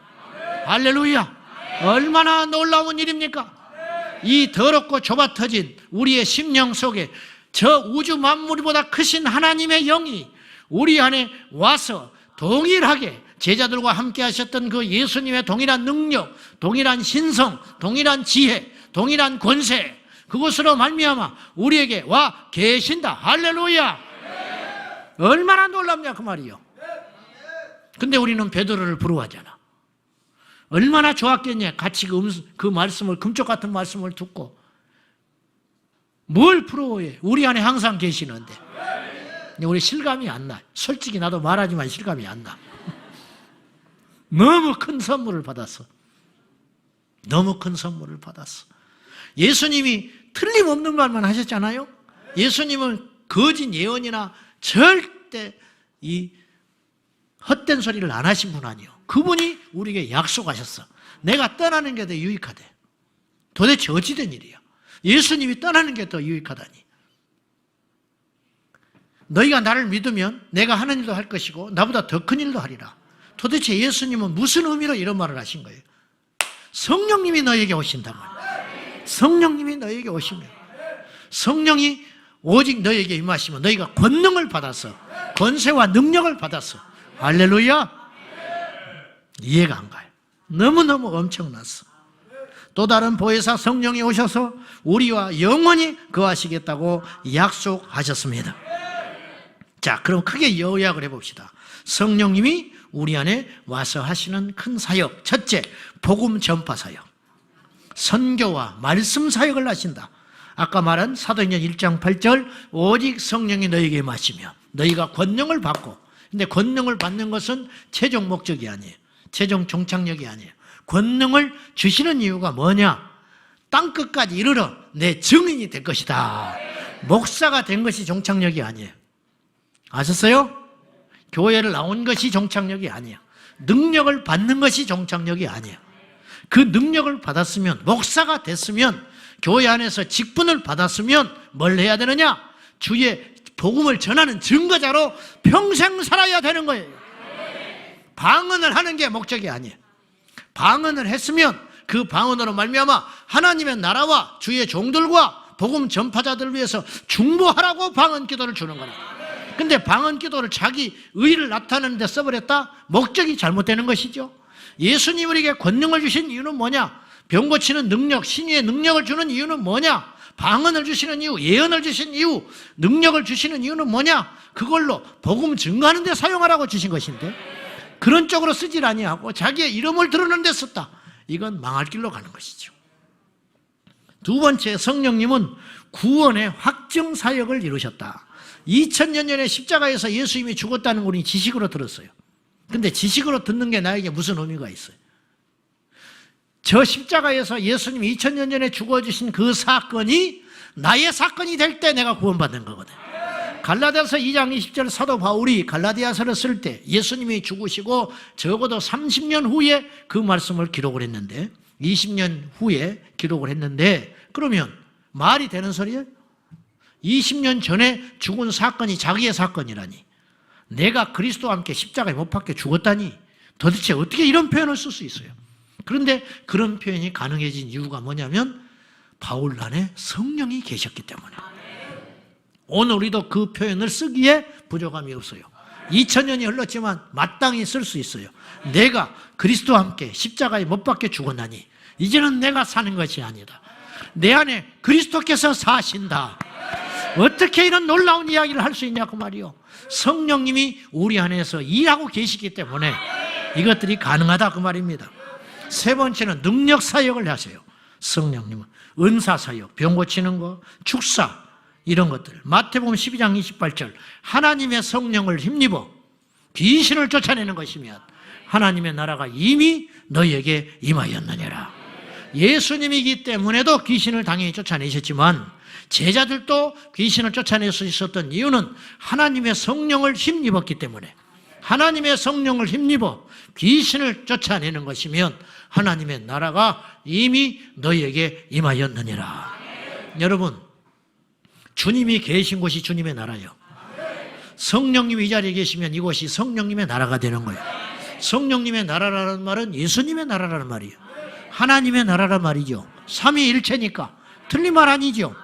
할렐루야. 얼마나 놀라운 일입니까? 이 더럽고 좁아터진 우리의 심령 속에 저 우주 만물보다 크신 하나님의 영이 우리 안에 와서 동일하게 제자들과 함께 하셨던 그 예수님의 동일한 능력, 동일한 신성, 동일한 지혜, 동일한 권세, 그것으로 말미암아 우리에게 와 계신다. 할렐루야. 얼마나 놀랍냐 그 말이요. 근데 우리는 베드로를 부러워하잖아. 얼마나 좋았겠냐. 같이 그 말씀을, 금쪽 같은 말씀을 듣고. 뭘 부러워해. 우리 안에 항상 계시는데. 근데 우리 실감이 안 나. 솔직히 나도 말하지만 실감이 안 나. 너무 큰 선물을 받았어. 너무 큰 선물을 받았어. 예수님이 틀림없는 말만 하셨잖아요. 예수님은 거짓 예언이나 절대 이 헛된 소리를 안 하신 분 아니에요. 그분이 우리에게 약속하셨어. 내가 떠나는 게 더 유익하대. 도대체 어찌 된 일이야. 예수님이 떠나는 게 더 유익하다니. 너희가 나를 믿으면 내가 하는 일도 할 것이고 나보다 더 큰 일도 하리라. 도대체 예수님은 무슨 의미로 이런 말을 하신 거예요? 성령님이 너에게 오신단 말이에요. 성령님이 너에게 오시면, 성령이 오직 너에게 임하시면 너희가 권능을 받아서, 권세와 능력을 받아서. 할렐루야. 이해가 안 가요. 너무너무 엄청났어. 또 다른 보혜사 성령이 오셔서 우리와 영원히 거하시겠다고 약속하셨습니다. 자, 그럼 크게 요약을 해봅시다. 성령님이 우리 안에 와서 하시는 큰 사역. 첫째, 복음 전파 사역. 선교와 말씀 사역을 하신다. 아까 말한 사도행전 1장 8절 오직 성령이 너희에게 임하시며 너희가 권능을 받고. 근데 권능을 받는 것은 최종 목적이 아니에요. 최종 종착역이 아니에요. 권능을 주시는 이유가 뭐냐? 땅끝까지 이르러 내 증인이 될 것이다. 목사가 된 것이 종착역이 아니에요. 아셨어요? 교회를 나온 것이 종착역이 아니에요. 능력을 받는 것이 종착역이 아니에요. 그 능력을 받았으면, 목사가 됐으면, 교회 안에서 직분을 받았으면 뭘 해야 되느냐? 주의 복음을 전하는 증거자로 평생 살아야 되는 거예요. 방언을 하는 게 목적이 아니에요. 방언을 했으면 그 방언으로 말미암아 하나님의 나라와 주의 종들과 복음 전파자들을 위해서 중보하라고 방언 기도를 주는 거라. 근데 방언 기도를 자기 의를 나타내는 데 써버렸다? 목적이 잘못되는 것이죠. 예수님 우리에게 권능을 주신 이유는 뭐냐? 병 고치는 능력, 신유의 능력을 주는 이유는 뭐냐? 방언을 주시는 이유, 예언을 주신 이유, 능력을 주시는 이유는 뭐냐? 그걸로 복음 증거하는 데 사용하라고 주신 것인데 그런 쪽으로 쓰질 아니하고 자기의 이름을 드러내는 데 썼다. 이건 망할 길로 가는 것이죠. 두 번째, 성령님은 구원의 확증 사역을 이루셨다. 2000년 전에 십자가에서 예수님이 죽었다는 걸 우리 지식으로 들었어요. 근데 지식으로 듣는 게 나에게 무슨 의미가 있어요? 저 십자가에서 예수님이 2000년 전에 죽어주신 그 사건이 나의 사건이 될 때 내가 구원받는 거거든. 갈라디아서 2장 20절 사도 바울이 갈라디아서를 쓸 때 예수님이 죽으시고 적어도 30년 후에 그 말씀을 기록을 했는데 20년 후에 기록을 했는데 그러면 말이 되는 소리예요? 20년 전에 죽은 사건이 자기의 사건이라니. 내가 그리스도와 함께 십자가에 못 박혀 죽었다니. 도대체 어떻게 이런 표현을 쓸 수 있어요? 그런데 그런 표현이 가능해진 이유가 뭐냐면 바울 안에 성령이 계셨기 때문에. 오늘 우리도 그 표현을 쓰기에 부족함이 없어요. 2000년이 흘렀지만 마땅히 쓸 수 있어요. 내가 그리스도와 함께 십자가에 못 박혀 죽었나니 이제는 내가 사는 것이 아니다. 내 안에 그리스도께서 사신다. 어떻게 이런 놀라운 이야기를 할 수 있냐고 말이요. 성령님이 우리 안에서 일하고 계시기 때문에 이것들이 가능하다 그 말입니다. 세 번째는 능력 사역을 하세요. 성령님은 은사 사역, 병 고치는 거, 축사 이런 것들. 마태복음 12장 28절 하나님의 성령을 힘입어 귀신을 쫓아내는 것이면 하나님의 나라가 이미 너희에게 임하였느니라. 예수님이기 때문에도 귀신을 당연히 쫓아내셨지만 제자들도 귀신을 쫓아낼 수 있었던 이유는 하나님의 성령을 힘입었기 때문에. 하나님의 성령을 힘입어 귀신을 쫓아내는 것이면 하나님의 나라가 이미 너희에게 임하였느니라. 여러분, 주님이 계신 곳이 주님의 나라예요. 성령님이 이 자리에 계시면 이곳이 성령님의 나라가 되는 거예요. 성령님의 나라라는 말은 예수님의 나라라는 말이에요. 하나님의 나라란 말이죠. 삼위일체니까 틀린 말 아니죠.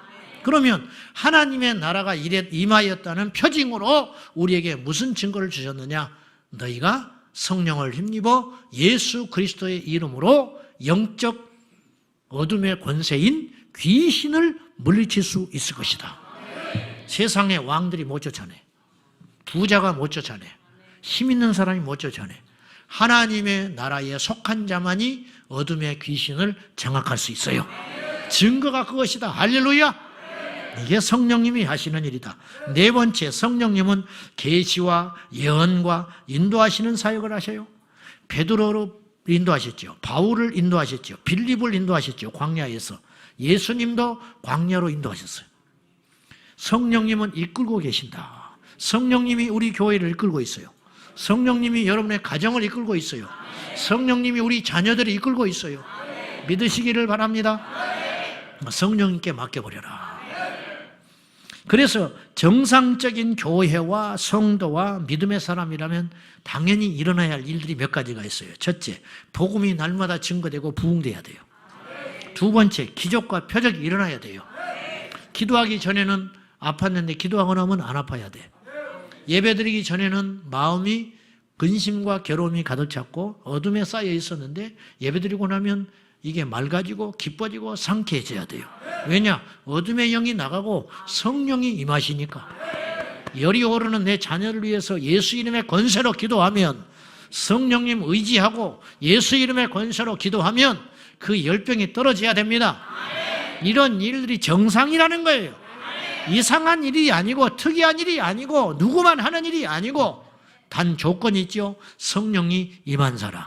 그러면 하나님의 나라가 임하였다는 표징으로 우리에게 무슨 증거를 주셨느냐? 너희가 성령을 힘입어 예수 그리스도의 이름으로 영적 어둠의 권세인 귀신을 물리칠 수 있을 것이다. 세상의 왕들이 못 쫓아내. 부자가 못 쫓아내. 힘 있는 사람이 못 쫓아내. 하나님의 나라에 속한 자만이 어둠의 귀신을 장악할 수 있어요. 증거가 그것이다. 할렐루야. 이게 성령님이 하시는 일이다. 네 번째, 성령님은 계시와 예언과 인도하시는 사역을 하셔요. 베드로를 인도하셨죠. 바울을 인도하셨죠. 빌립을 인도하셨죠. 광야에서. 예수님도 광야로 인도하셨어요. 성령님은 이끌고 계신다. 성령님이 우리 교회를 이끌고 있어요. 성령님이 여러분의 가정을 이끌고 있어요. 성령님이 우리 자녀들을 이끌고 있어요. 믿으시기를 바랍니다. 성령님께 맡겨버려라. 그래서 정상적인 교회와 성도와 믿음의 사람이라면 당연히 일어나야 할 일들이 몇 가지가 있어요. 첫째, 복음이 날마다 증거되고 부흥돼야 돼요. 두 번째, 기적과 표적이 일어나야 돼요. 기도하기 전에는 아팠는데 기도하고 나면 안 아파야 돼. 예배드리기 전에는 마음이 근심과 괴로움이 가득 찼고 어둠에 쌓여 있었는데 예배드리고 나면 이게 맑아지고 기뻐지고 상쾌해져야 돼요. 왜냐? 어둠의 영이 나가고 성령이 임하시니까. 열이 오르는 내 자녀를 위해서 예수 이름의 권세로 기도하면, 성령님 의지하고 예수 이름의 권세로 기도하면 그 열병이 떨어져야 됩니다. 이런 일들이 정상이라는 거예요. 이상한 일이 아니고 특이한 일이 아니고 누구만 하는 일이 아니고 단 조건이 있죠. 성령이 임한 사람.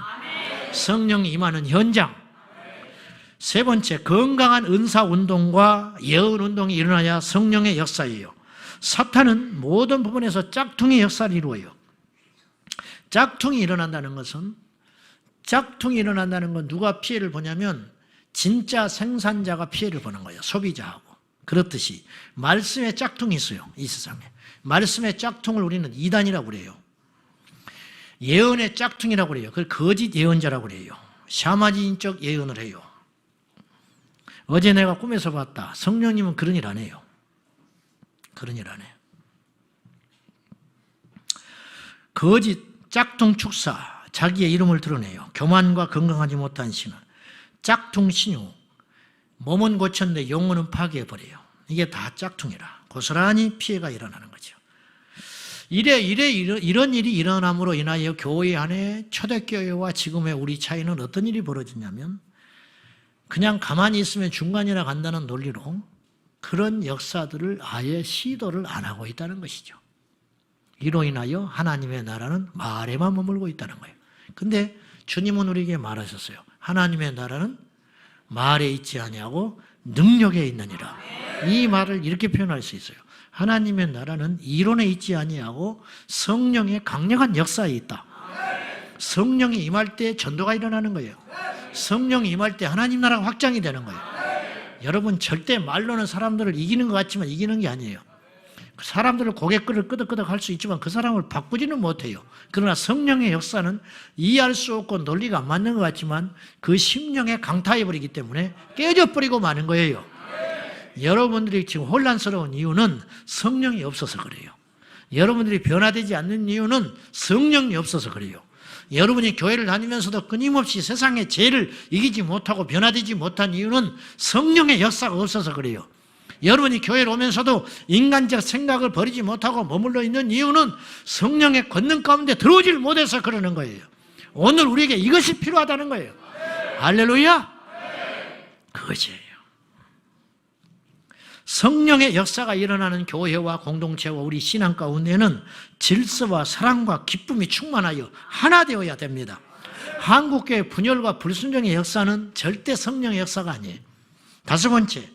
성령이 임하는 현장. 세 번째, 건강한 은사운동과 예언운동이 일어나야 성령의 역사예요. 사탄은 모든 부분에서 짝퉁의 역사를 이루어요. 짝퉁이 일어난다는 것은, 누가 피해를 보냐면 진짜 생산자가 피해를 보는 거예요. 소비자하고. 그렇듯이 말씀의 짝퉁이 있어요. 이 세상에. 말씀의 짝퉁을 우리는 이단이라고 그래요. 예언의 짝퉁이라고 그래요. 그걸 거짓 예언자라고 그래요. 샤머니즘적 예언을 해요. 어제 내가 꿈에서 봤다. 성령님은 그런 일 안 해요. 그런 일 안 해요. 거짓 짝퉁 축사, 자기의 이름을 드러내요. 교만과 건강하지 못한 신은 짝퉁 신유, 몸은 고쳤는데 영혼은 파괴해버려요. 이게 다 짝퉁이라 고스란히 피해가 일어나는 거죠. 이런 일이 일어남으로 인하여 교회 안에 초대교회와 지금의 우리 차이는 어떤 일이 벌어지냐면, 그냥 가만히 있으면 중간이나 간다는 논리로 그런 역사들을 아예 시도를 안 하고 있다는 것이죠. 이로 인하여 하나님의 나라는 말에만 머물고 있다는 거예요. 근데 주님은 우리에게 말하셨어요. 하나님의 나라는 말에 있지 아니하고 능력에 있느니라. 이 말을 이렇게 표현할 수 있어요. 하나님의 나라는 이론에 있지 아니하고 성령의 강력한 역사에 있다. 성령이 임할 때 전도가 일어나는 거예요. 성령이 임할 때 하나님 나라가 확장이 되는 거예요. 여러분, 절대 말로는 사람들을 이기는 것 같지만 이기는 게 아니에요. 사람들을 고개를 끄덕끄덕 할 수 있지만 그 사람을 바꾸지는 못해요. 그러나 성령의 역사는 이해할 수 없고 논리가 안 맞는 것 같지만 그 심령에 강타해버리기 때문에 깨져버리고 마는 거예요. 여러분들이 지금 혼란스러운 이유는 성령이 없어서 그래요. 여러분들이 변화되지 않는 이유는 성령이 없어서 그래요. 여러분이 교회를 다니면서도 끊임없이 세상의 죄를 이기지 못하고 변화되지 못한 이유는 성령의 역사가 없어서 그래요. 여러분이 교회를 오면서도 인간적 생각을 버리지 못하고 머물러 있는 이유는 성령의 권능 가운데 들어오질 못해서 그러는 거예요. 오늘 우리에게 이것이 필요하다는 거예요. 할렐루야! 그것이에요. 성령의 역사가 일어나는 교회와 공동체와 우리 신앙 가운데는 질서와 사랑과 기쁨이 충만하여 하나 되어야 됩니다. 한국교회 분열과 불순종의 역사는 절대 성령의 역사가 아니에요. 다섯 번째,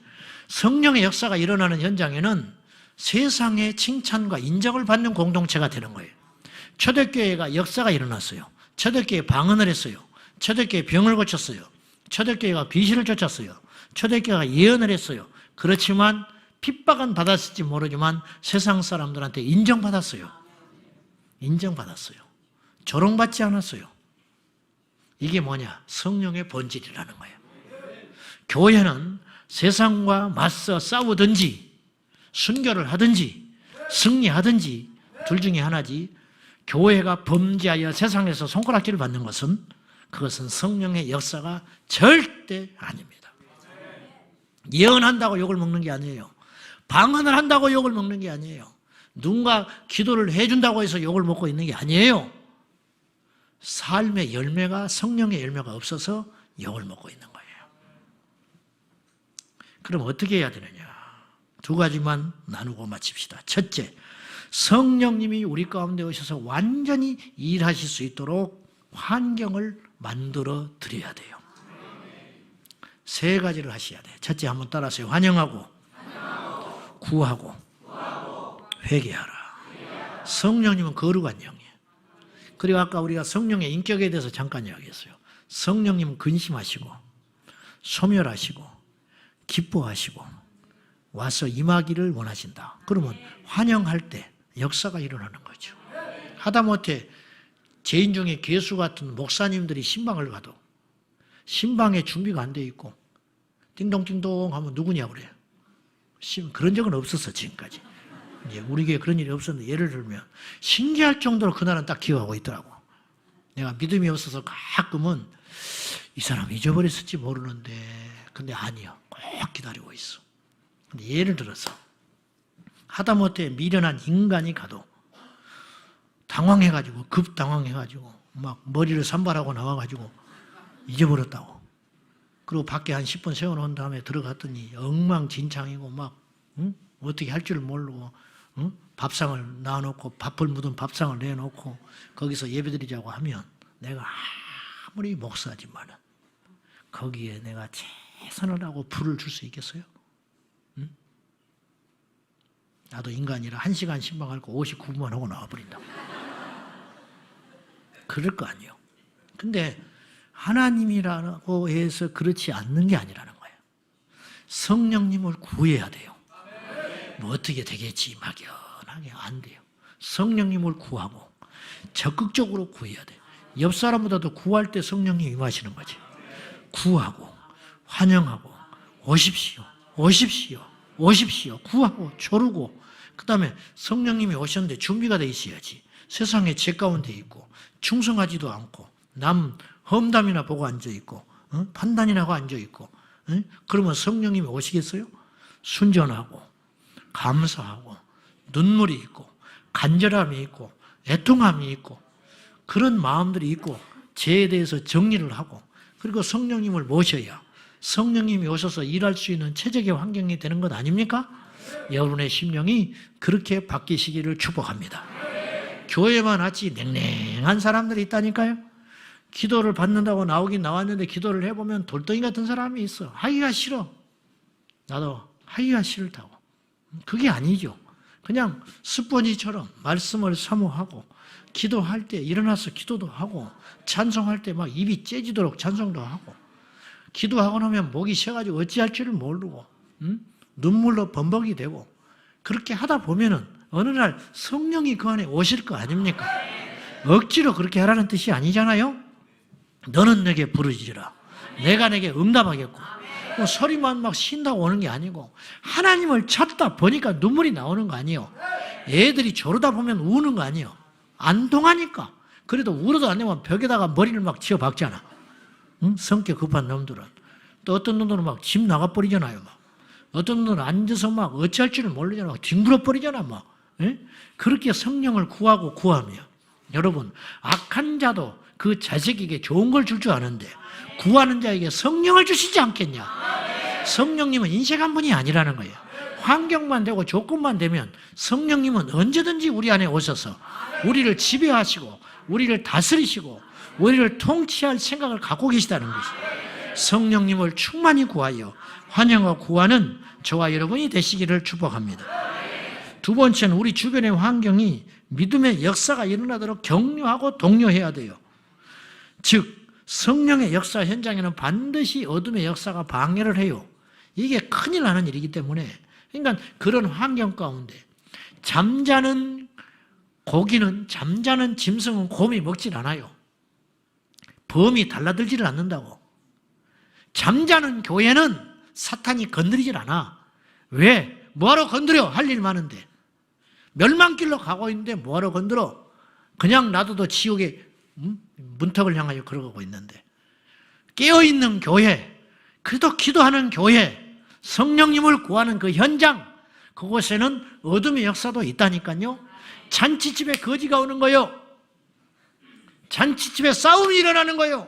성령의 역사가 일어나는 현장에는 세상의 칭찬과 인정을 받는 공동체가 되는 거예요. 초대교회가 역사가 일어났어요. 초대교회 방언을 했어요. 초대교회 병을 고쳤어요. 초대교회가 귀신을 쫓았어요. 초대교회가 예언을 했어요. 그렇지만 핍박은 받았을지 모르지만 세상 사람들한테 인정받았어요. 인정받았어요. 조롱받지 않았어요. 이게 뭐냐? 성령의 본질이라는 거예요. 교회는 세상과 맞서 싸우든지 순교를 하든지 승리하든지 둘 중에 하나지, 교회가 범죄하여 세상에서 손가락질을 받는 것은 그것은 성령의 역사가 절대 아닙니다. 예언한다고 욕을 먹는 게 아니에요. 방언을 한다고 욕을 먹는 게 아니에요. 누군가 기도를 해준다고 해서 욕을 먹고 있는 게 아니에요. 삶의 열매가, 성령의 열매가 없어서 욕을 먹고 있는 거예요. 그럼 어떻게 해야 되느냐? 두 가지만 나누고 마칩시다. 첫째, 성령님이 우리 가운데 오셔서 완전히 일하실 수 있도록 환경을 만들어 드려야 돼요. 세 가지를 하셔야 돼요. 첫째, 한번 따라하세요. 환영하고, 구하고, 회개하라. 성령님은 거룩한 영이에요. 그리고 아까 우리가 성령의 인격에 대해서 잠깐 이야기했어요. 성령님은 근심하시고, 소멸하시고, 기뻐하시고, 와서 임하기를 원하신다. 그러면 환영할 때 역사가 일어나는 거죠. 하다못해 죄인 중에 괴수 같은 목사님들이 신방을 가도 신방에 준비가 안 돼 있고 띵동띵동 하면 누구냐 그래요. 그런 적은 없었어 지금까지. 이제 우리 교회 그런 일이 없었는데 예를 들면 신기할 정도로 그날은 딱 기억하고 있더라고. 내가 믿음이 없어서 가끔은 이 사람 잊어버렸을지 모르는데 근데 아니요. 꼭 기다리고 있어. 근데 예를 들어서 하다못해 미련한 인간이 가도 당황해가지고 급당황해가지고 막 머리를 산발하고 나와가지고 잊어버렸다고. 그리고 밖에 한 10분 세워놓은 다음에 들어갔더니 엉망진창이고 막 어떻게 할 줄 모르고 밥상을 놔놓고 밥을 묻은 밥상을 내놓고 거기서 예배드리자고 하면 내가 아무리 목사지만은 거기에 내가 최선을 하고 불을 줄 수 있겠어요? 나도 인간이라 1시간 신방할 거 59분만 하고 나와버린다고. 그럴 거 아니에요. 근데 하나님이라고 해서 그렇지 않는 게 아니라는 거예요. 성령님을 구해야 돼요. 뭐 어떻게 되겠지 막연하게 안 돼요. 성령님을 구하고 적극적으로 구해야 돼요. 옆 사람보다도 구할 때 성령님이 임하시는 거지. 구하고 환영하고 오십시오. 오십시오. 오십시오. 구하고 조르고 그 다음에 성령님이 오셨는데 준비가 돼 있어야지. 세상에 죄 가운데 있고 충성하지도 않고 남 험담이나 보고 앉아있고 판단이나 하고 앉아있고 그러면 성령님이 오시겠어요? 순전하고 감사하고 눈물이 있고 간절함이 있고 애통함이 있고 그런 마음들이 있고 죄에 대해서 정리를 하고 그리고 성령님을 모셔야 성령님이 오셔서 일할 수 있는 최적의 환경이 되는 것 아닙니까? 여러분의 심령이 그렇게 바뀌시기를 축복합니다. 교회만 왔지 냉랭한 사람들이 있다니까요. 기도를 받는다고 나오긴 나왔는데 기도를 해보면 돌덩이 같은 사람이 있어. 하기가 싫어. 나도 하기가 싫다고. 그게 아니죠. 그냥 스펀지처럼 말씀을 사모하고 기도할 때 일어나서 기도도 하고 찬송할 때 막 입이 째지도록 찬송도 하고 기도하고 나면 목이 쉬어가지고 어찌할 줄을 모르고 눈물로 범벅이 되고 그렇게 하다 보면은 어느 날 성령이 그 안에 오실 거 아닙니까? 억지로 그렇게 하라는 뜻이 아니잖아요. 너는 내게 부르짖으라. 내가 내게 응답하겠고 뭐 소리만 막 쉰다고 오는 게 아니고 하나님을 찾다 보니까 눈물이 나오는 거 아니에요. 애들이 저러다 보면 우는 거 아니에요. 안 통하니까. 그래도 울어도 안 되면 벽에다가 머리를 막 치어 박잖아. 성격 급한 놈들은. 또 어떤 놈들은 막 집 나가버리잖아요. 막. 어떤 놈들은 앉아서 막 어찌할 줄을 모르잖아. 막 뒹굴어버리잖아. 막. 예? 그렇게 성령을 구하고 구하며 여러분 악한 자도 그 자식에게 좋은 걸 줄 줄 아는데 구하는 자에게 성령을 주시지 않겠냐. 성령님은 인색 한 분이 아니라는 거예요. 환경만 되고 조건만 되면 성령님은 언제든지 우리 안에 오셔서 우리를 지배하시고 우리를 다스리시고 우리를 통치할 생각을 갖고 계시다는 것이죠. 성령님을 충만히 구하여 환영하고 구하는 저와 여러분이 되시기를 축복합니다. 두 번째는 우리 주변의 환경이 믿음의 역사가 일어나도록 격려하고 독려해야 돼요. 즉 성령의 역사 현장에는 반드시 어둠의 역사가 방해를 해요. 이게 큰일 나는 일이기 때문에 그러니까 그런 환경 가운데 잠자는 고기는 잠자는 짐승은 곰이 먹질 않아요. 범이 달라들지를 않는다고. 잠자는 교회는 사탄이 건드리질 않아. 왜? 뭐하러 건드려? 할 일 많은데. 멸망길로 가고 있는데 뭐하러 건드려? 그냥 놔둬도 지옥의 문턱을 향하여 걸어가고 있는데 깨어있는 교회, 그래도 기도하는 교회, 성령님을 구하는 그 현장, 그곳에는 어둠의 역사도 있다니까요. 잔치집에 거지가 오는 거요. 잔치집에 싸움이 일어나는 거요.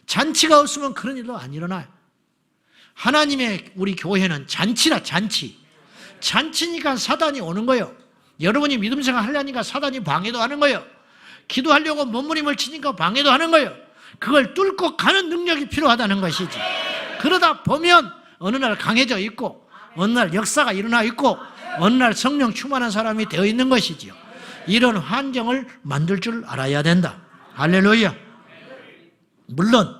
잔치가 없으면 그런 일도 안 일어나요. 하나님의 우리 교회는 잔치라, 잔치. 잔치니까 사단이 오는 거예요. 여러분이 믿음 생활 하려니까 사단이 방해도 하는 거예요. 기도하려고 몸부림을 치니까 방해도 하는 거예요. 그걸 뚫고 가는 능력이 필요하다는 것이지. 그러다 보면 어느 날 강해져 있고, 어느 날 역사가 일어나 있고, 어느 날 성령 충만한 사람이 되어 있는 것이지요. 이런 환경을 만들 줄 알아야 된다. 할렐루야. 물론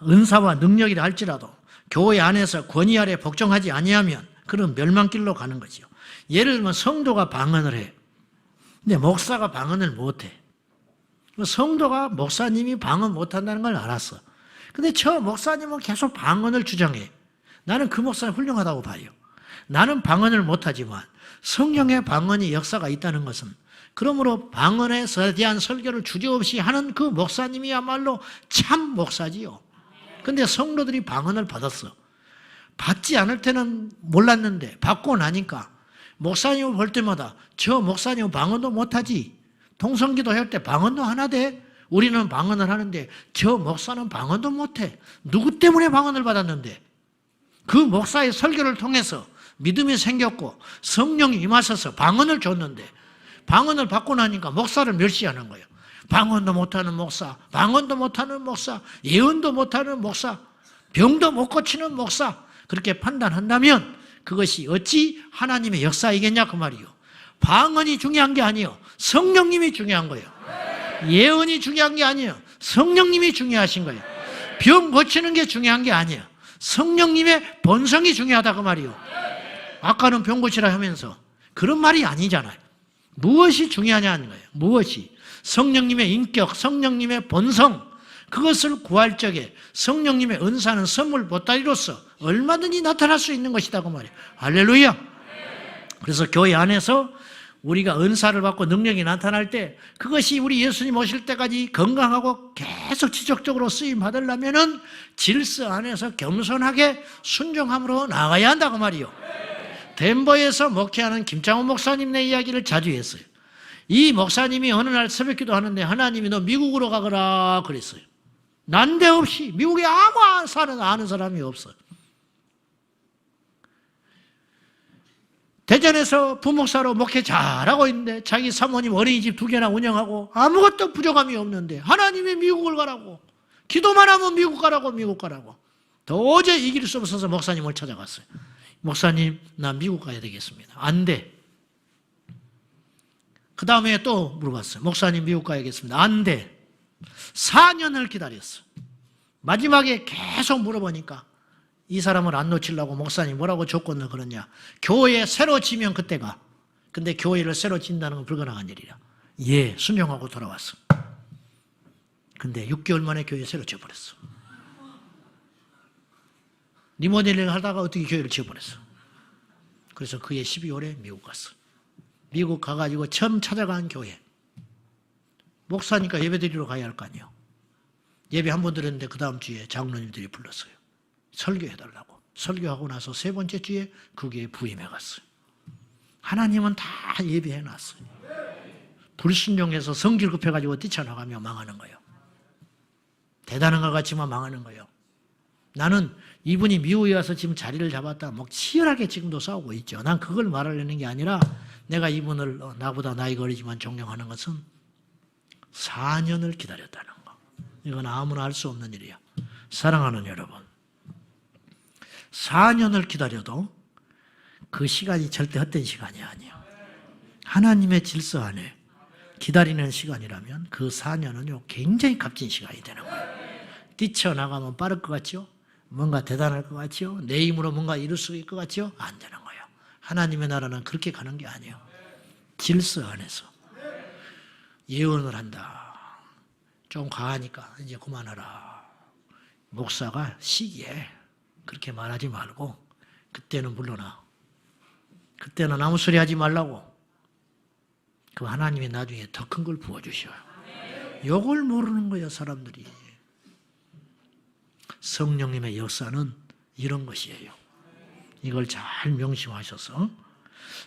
은사와 능력이라 할지라도 교회 안에서 권위 아래 복종하지 아니하면 그런 멸망길로 가는 거죠. 예를 들면 성도가 방언을 해. 근데 목사가 방언을 못해. 성도가 목사님이 방언 못한다는 걸 알았어. 근데 저 목사님은 계속 방언을 주장해. 나는 그 목사님 훌륭하다고 봐요. 나는 방언을 못하지만 성령의 방언이 역사가 있다는 것은, 그러므로 방언에 대한 설교를 주저없이 하는 그 목사님이야말로 참 목사지요. 근데 성도들이 방언을 받았어. 받지 않을 때는 몰랐는데 받고 나니까 목사님을 볼 때마다 저 목사님은 방언도 못하지. 통성기도 할 때 방언도 하나 돼. 우리는 방언을 하는데 저 목사는 방언도 못해. 누구 때문에 방언을 받았는데? 그 목사의 설교를 통해서 믿음이 생겼고 성령이 임하셔서 방언을 줬는데, 방언을 받고 나니까 목사를 멸시하는 거예요. 방언도 못하는 목사, 방언도 못하는 목사, 예언도 못하는 목사, 병도 못 고치는 목사, 그렇게 판단한다면 그것이 어찌 하나님의 역사이겠냐 그 말이요. 방언이 중요한 게 아니에요. 성령님이 중요한 거예요. 예언이 중요한 게 아니에요. 성령님이 중요하신 거예요. 병 고치는 게 중요한 게 아니에요. 성령님의 본성이 중요하다 그 말이요. 아까는 병 고치라 하면서 그런 말이 아니잖아요. 무엇이 중요하냐는 거예요. 무엇이? 성령님의 인격, 성령님의 본성, 그것을 구할 적에 성령님의 은사는 선물 보따리로서 얼마든지 나타날 수 있는 것이다 그 말이에요. 할렐루야. 그래서 교회 안에서 우리가 은사를 받고 능력이 나타날 때, 그것이 우리 예수님 오실 때까지 건강하고 계속 지속적으로 쓰임 받으려면은 질서 안에서 겸손하게 순종함으로 나가야 한다 그 말이요. 덴버에서 목회하는 김창훈 목사님의 이야기를 자주 했어요. 이 목사님이 어느 날 새벽기도 하는데 하나님이 너 미국으로 가거라 그랬어요. 난데없이. 미국에 아무 아는 사람이 없어요. 대전에서 부목사로 목회 잘하고 있는데 자기 사모님 어린이집 2개나 운영하고 아무것도 부족함이 없는데 하나님이 미국을 가라고, 기도만 하면 미국 가라고 도저히 이길 수 없어서 목사님을 찾아갔어요. 목사님, 나 미국 가야 되겠습니다. 안 돼. 그 다음에 또 물어봤어요. 목사님, 미국 가야겠습니다. 안 돼. 4년을 기다렸어. 마지막에 계속 물어보니까 이 사람을 안 놓치려고 목사님 뭐라고 조건을 걸었냐. 교회 새로 지면 그때 가. 근데 교회를 새로 짓는다는 건 불가능한 일이라. 예, 순종하고 돌아왔어. 근데 6개월 만에 교회 새로 지어버렸어. 리모델링 하다가 어떻게 교회를 지어버렸어. 그래서 그해 12월에 미국 갔어. 미국 가가지고 처음 찾아간 교회. 목사니까 예배 드리러 가야 할 거 아니에요. 예배 한 번 드렸는데 그 다음 주에 장로님들이 불렀어요. 설교해달라고. 설교하고 나서 3번째 주에 그 교회에 부임해 갔어요. 하나님은 다 예배해놨어요. 불순종해서 성질 급해가지고 뛰쳐나가며 망하는 거예요. 대단한 것 같지만 망하는 거예요. 나는 이분이 미국에 와서 지금 자리를 잡았다 뭐 치열하게 지금도 싸우고 있죠. 난 그걸 말하려는 게 아니라 내가 이분을 나보다 나이가 어리지만 존경하는 것은 4년을 기다렸다는 거. 이건 아무나 할 수 없는 일이야. 사랑하는 여러분, 4년을 기다려도 그 시간이 절대 헛된 시간이 아니에요. 하나님의 질서 안에 기다리는 시간이라면 그 4년은요 굉장히 값진 시간이 되는 거예요. 뛰쳐나가면 빠를 것 같죠? 뭔가 대단할 것 같죠? 내 힘으로 뭔가 이룰 수 있을 것 같죠? 안 되는 거예요. 하나님의 나라는 그렇게 가는 게 아니에요. 질서 안에서 예언을 한다. 좀 과하니까 이제 그만하라. 목사가 시기에 그렇게 말하지 말고 그때는 물러나. 그때는 아무 소리 하지 말라고. 그 하나님이 나중에 더 큰 걸 부어주셔요. 요걸 모르는 거예요, 사람들이. 성령님의 역사는 이런 것이에요. 이걸 잘 명심하셔서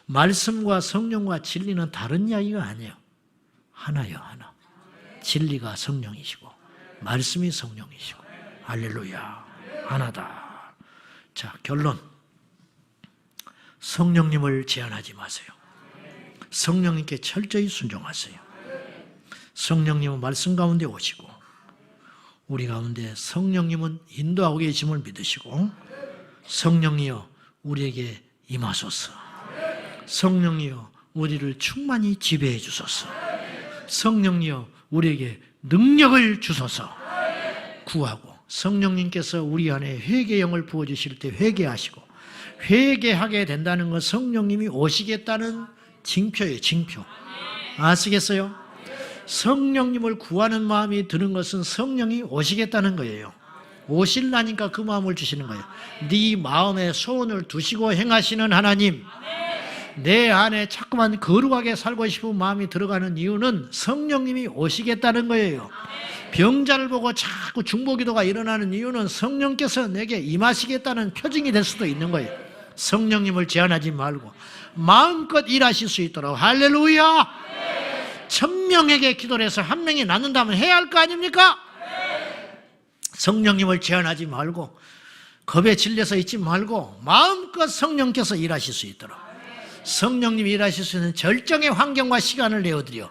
말씀과 성령과 진리는 다른 이야기가 아니에요. 하나요, 하나. 진리가 성령이시고 말씀이 성령이시고 할렐루야, 하나다. 자, 결론. 성령님을 제한하지 마세요. 성령님께 철저히 순종하세요. 성령님은 말씀 가운데 오시고 우리 가운데 성령님은 인도하고 계심을 믿으시고 성령이여 우리에게 임하소서. 성령이여 우리를 충만히 지배해 주소서. 성령이여 우리에게 능력을 주소서. 구하고 성령님께서 우리 안에 회개 영을 부어주실 때 회개하시고 회개하게 된다는 건 성령님이 오시겠다는 징표예요. 징표. 아시겠어요? 성령님을 구하는 마음이 드는 것은 성령이 오시겠다는 거예요. 오실라니까 그 마음을 주시는 거예요. 네 마음에 소원을 두시고 행하시는 하나님, 내 안에 자꾸만 거룩하게 살고 싶은 마음이 들어가는 이유는 성령님이 오시겠다는 거예요. 병자를 보고 자꾸 중보기도가 일어나는 이유는 성령께서 내게 임하시겠다는 표징이 될 수도 있는 거예요. 성령님을 제한하지 말고 마음껏 일하실 수 있도록. 할렐루야. 1000명에게 기도를 해서 1명이 낫는다면 해야 할 거 아닙니까? 성령님을 제한하지 말고 겁에 질려서 있지 말고 마음껏 성령께서 일하실 수 있도록 성령님이 일하실 수 있는 절정의 환경과 시간을 내어드려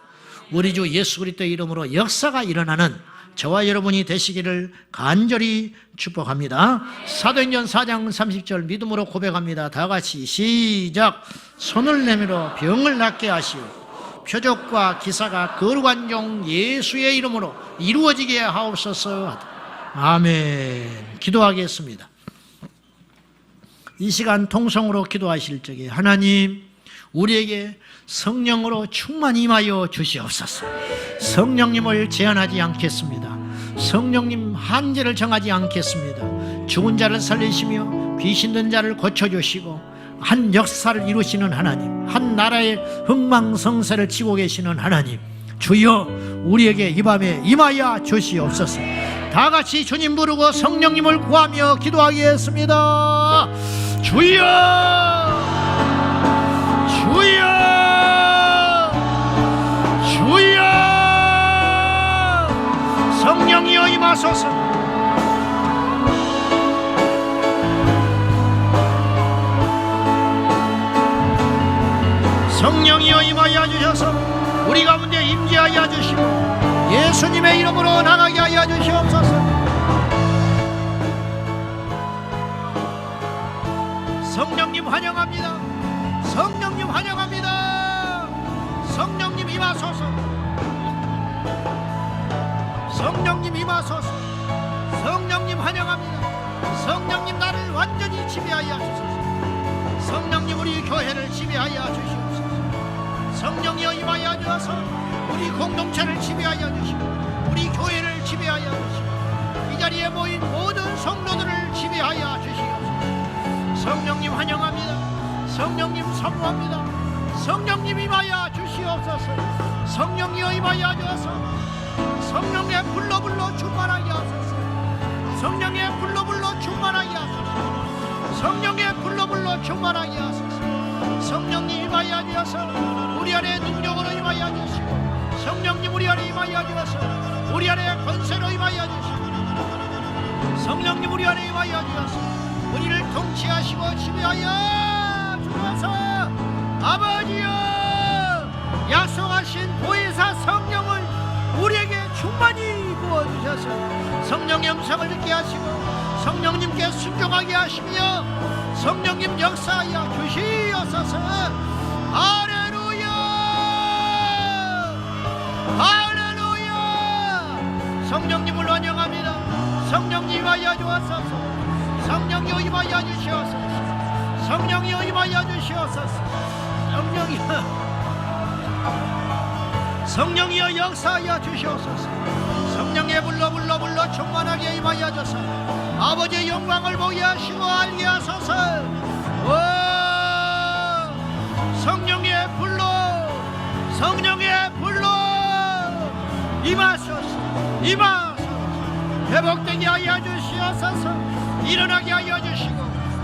우리 주 예수 그리스도의 이름으로 역사가 일어나는 저와 여러분이 되시기를 간절히 축복합니다. 사도행전 4장 30절 믿음으로 고백합니다. 다 같이 시작. 손을 내밀어 병을 낫게 하시오. 표적과 기사가 거룩한 종 예수의 이름으로 이루어지게 하옵소서. 아멘. 기도하겠습니다. 이 시간 통성으로 기도하실 적에 하나님 우리에게 성령으로 충만히 임하여 주시옵소서. 성령님을 제한하지 않겠습니다. 성령님 한계를 정하지 않겠습니다. 죽은 자를 살리시며 귀신 든 자를 고쳐주시고 한 역사를 이루시는 하나님, 한 나라의 흥망성쇠를 치고 계시는 하나님, 주여 우리에게 이 밤에 임하여 주시옵소서. 다 같이 주님 부르고 성령님을 구하며 기도하겠습니다. 주여, 주여, 주여, 성령이여 임하소서. 성령이여 임하여 주셔서 우리 가운데 임재하여 주시고 예수님의 이름으로 나가게 하여 주시옵소서. 성령님 환영합니다. 성령님 환영합니다. 성령님 임하소서. 성령님 임하소서. 성령님 환영합니다. 성령님 나를 완전히 지배하여 주소서. 성령님 우리 교회를 지배하여 주시옵소서. 성령이여 임하여 주셔서 우리 공동체를 지배하여 주시고 우리 교회를 지배하여 주시고 이 자리에 모인 모든 성도들을 지배하여 주시옵소서. 성령님 환영합니다. 성령님 사모합니다. 성령님 임하여 주시옵소서. 성령이여 임하여 주셔서 성령의 불로 충만하게 하소서. 성령의 불로 충만하게 하소서. 성령의 불로 충만하게 하소서. 성령님 임하여 주셔서 우리 안에 능력으로 임하여 주시고 성령님 우리 안에 임하여 주셔서 우리 안에 권세로 임하여 주시고 성령님 우리 안에 임하여 주셔서 우리를 통치하시고 지배하여 주셔서 아버지여 약속하신 보혜사 성령을 우리에게 충만히 부어주셔서 성령의 음성을 듣게 하시고 성령님께 순종하게 하시며 성령님 역사하여 주시옵소서. 할렐루야, 할렐루야. 성령님을 환영합니다. 성령님 임하여 주옵소서. 성령이여 임하여 주시옵소서. 성령이여 임하여 주시옵소서. 성령이여 역사하여 주시옵소서. 성령의 불로 충만하게 임하여 주소서. 아버지의 영광을 보게 하시고 알게 하소서. 성령의 불로 임하소서. 임하소서. 회복되게 하여 주시옵소서. 일어나게 하여 주시고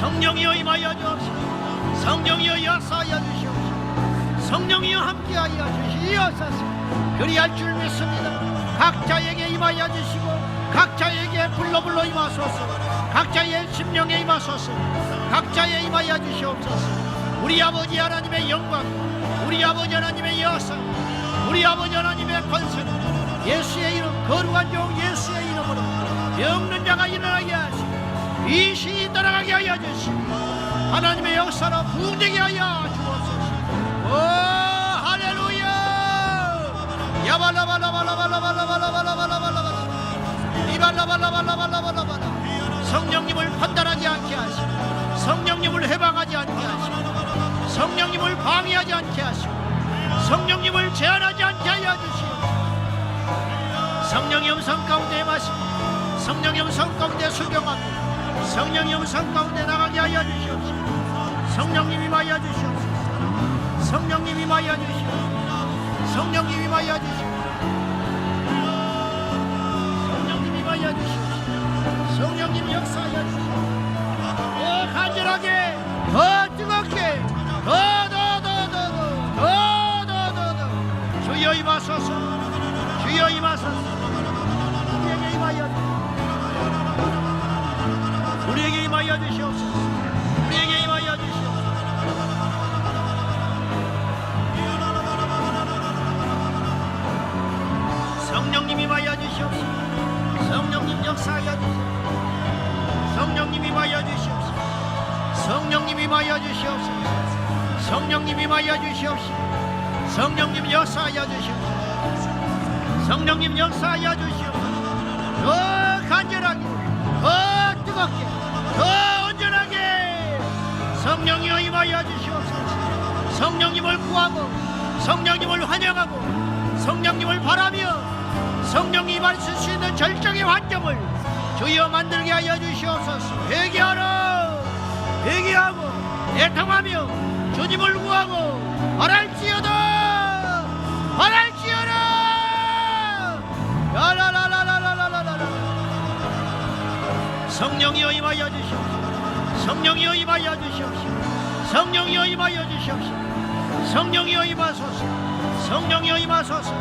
성령이여 임하여 주옵소서. 성령이여 역사하여 주시옵소서. 성령이여 함께하여 주시옵소서. 그리할 줄 믿습니다. 각자에게 임하여 주시고 각자에게 불러 임하소서. 각자의 심령에 임하소서. 각자에 임하여 주시옵소서. 우리 아버지 하나님의 영광, 우리 아버지 하나님의 역사, 우리 아버지 하나님의 권세는 예수의 이름, 거룩한 종 예수의 이름으로 병든 자가 일어나게 하시고 이신이 떠나가게 하여 주시고 하나님의 역사로 부흥되게 하여 주옵소서. 오 할렐루야. 야발라발라발라발라발라발라발라발라발라발라 이발라발라발라발라발라발라. 성령님을 판단하지 않게 하시고 성령님을 해방하지 않게 하시고 성령님을 방해하지 않게 하시고 성령님을 제한하지 않게 하여 주시옵소서. 성령의 음성 가운데 임하시고 성령의 음성 가운데 수경하고 성령의 음성 가운데 나가게 하여 주시옵소서. 성령님 임하여 주시옵소서. 성령님 임하여 주시옵소서. 성령님 임하여 주시옵소서. 성령님 임하여 주시옵소서. 성령님 역사하여 주시옵소서. 더 간절하게, 더 뜨겁게, 더 주여 임하소서. 주여 임하소서. 우리에게 임하여 주시옵소서. 우리에게 임하여 주시옵소서. 우리에게 임하여 주시옵소서. 성령님 임하여 주시옵소서. 성령님 역사하여 주시옵소서. 성령님 임하여 주시옵소서. 성령님 임하여 주시옵소서. 성령님 임하여 주시옵소서. 성령님 역사하여 주시옵소서. 성령님 역사하여 주시옵소서. 더 간절하게, 더 뜨겁게, 더 온전하게 성령이여 임하여 주시옵소서. 성령님을 구하고 성령님을 환영하고 성령님을 바라며 성령이 임하실 수 있는 절정의 환경을 주여 만들게 하여 주시옵소서. 회개하고 애통하며 주님을 구하고 바랄지어다. 성령이여 임하여 주시옵소서. 성령이여 임하여 주시옵소서. 성령이여 임하여 주시옵소서. 성령이여 임하소서. 성령이여 임하소서.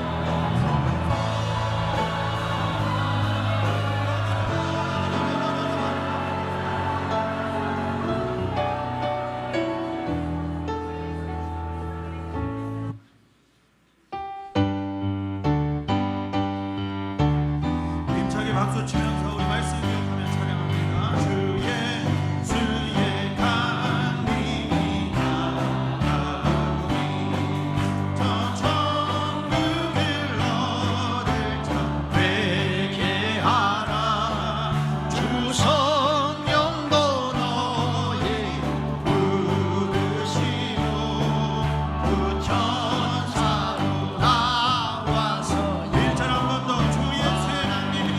박수 치면서 우리 말씀 기억하며 찬양합니다. 주 예수의 강림이 다가오니 저 천국을 얻을 자 되게 하라. 주 성령도 너희 부르시고 그 천사로 나와서 일절 한 번 더 주 예수의 강림이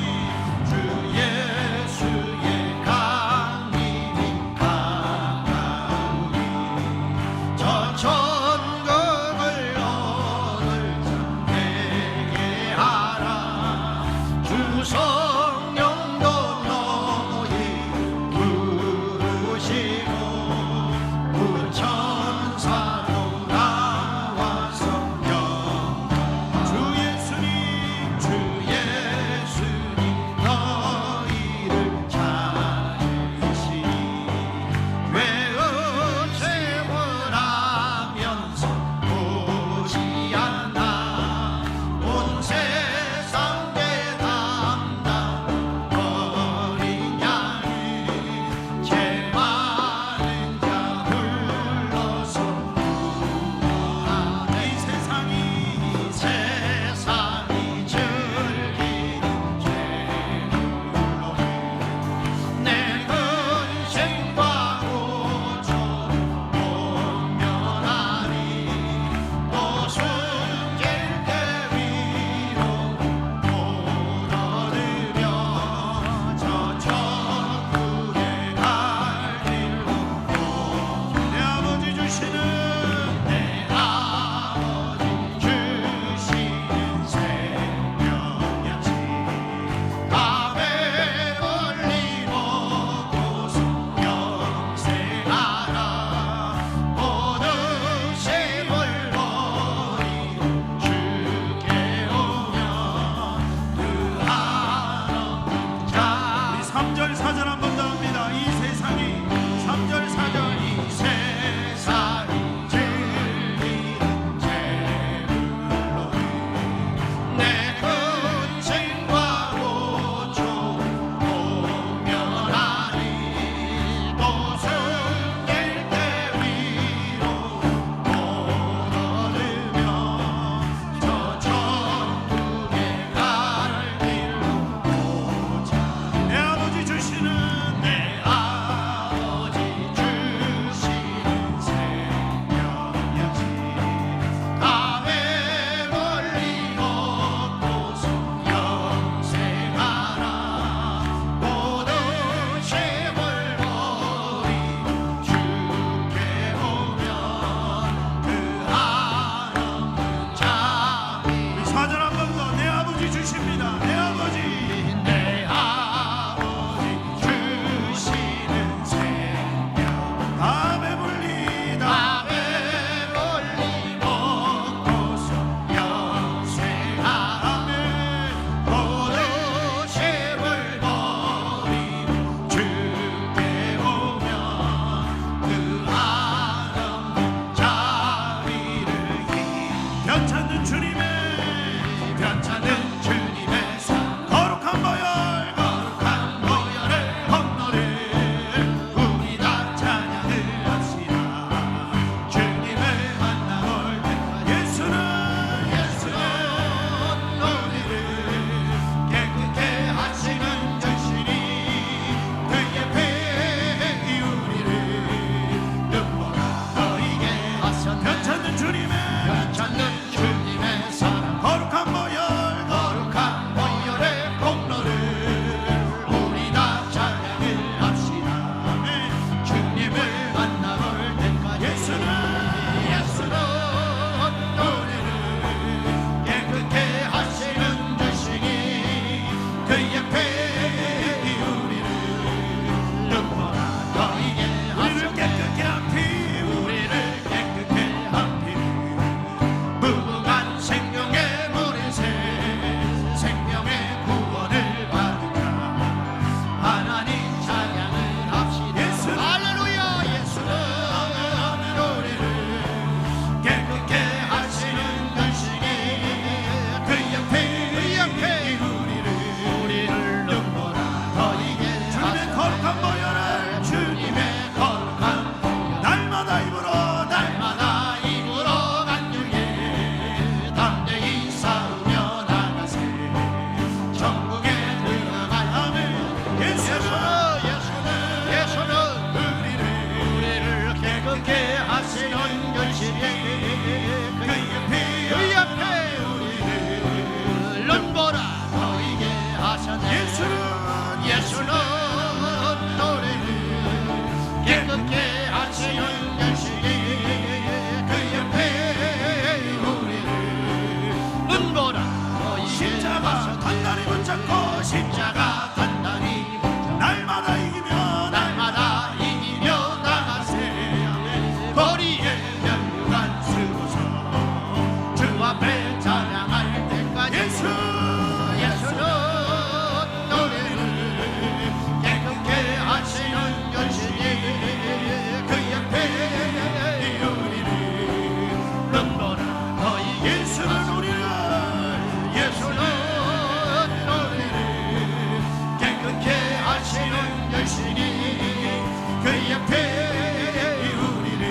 회개 우리를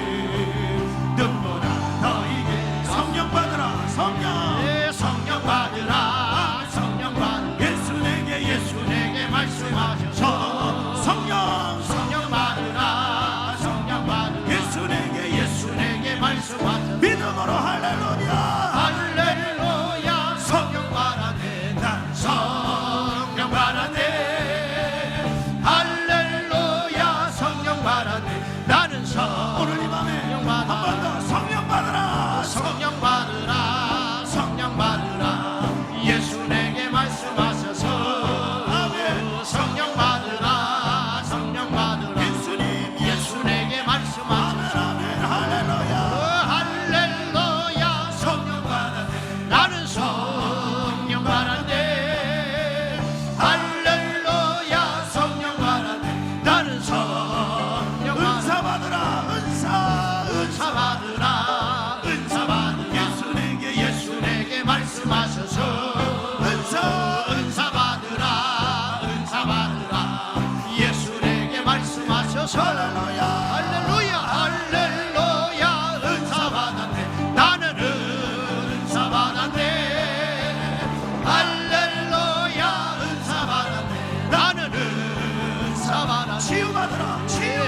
눈보라 너에게 성령 받으라 성령 성령 받으라 성령 받으라 예수 내게 말씀하셔서 성령 받으라 성령 받으라 예수 내게 말씀하셔서 믿음으로 할렐루야 성령 받아내 난 성령 받아내 할렐루야 성령 받아내 나는 오늘 이 밤에 한 번 더 성령 받으라 성령 받으라 성령 받으라 예수 내게 말씀하셔서 성령 받으라 성령 받으라 예수 내게 말씀하셔서 할렐루야 성령 받아내 나는 성령 받아내 할렐루야 성령 받아내 나는 성령 은사 받으라 은사 받으라 은사 받으라 예수 내게 말씀하셔서 은사 받으라 은사 받으라 예수 내게 말씀하셔서 할렐루야 할렐루야 은사 받았네 나는 은사 받았네 할렐루야 은사 받았네 나는 은사 받았네 치유 받으라 치유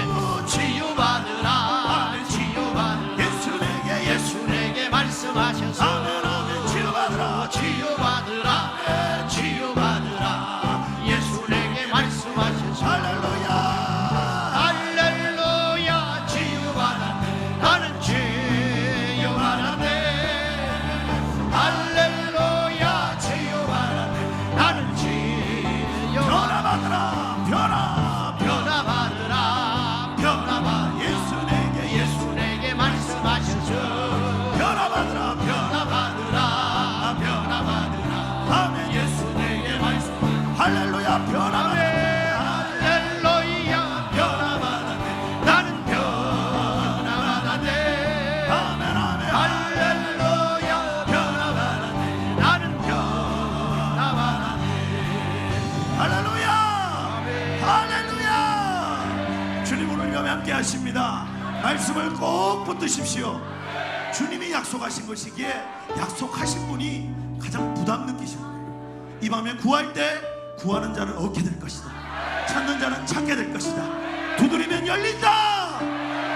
받으라 치유 받으라 예수 내게 말씀하셔서 치유 받으라 치유 받으라 치유 받으라 예수 내게 말씀하셔서 할렐루야 치유 받았네 나는 치유 받았네 할렐루야 치유 받았네 나는 치유 변화 받으라 변화 받으라 변화 받 예수 내게 말씀하셔서 변화 받으라 아멘 예수 내게 말씀 할렐루야 변화 받네 할렐루야 변화 받았네 나는 변화 받았네 아멘 할렐루야 변화 받았네 나는 변화 받았네 할렐루야 주님 오늘 이 밤에 함께 하십니다. 말씀을 꼭 붙드십시오. 주님이 약속하신 것이기에 약속하신 분이 가장 부담 느끼실 거예요. 이 밤에 구할 때 구하는 자는 얻게 될 것이다. 찾는 자는 찾게 될 것이다. 두드리면 열린다.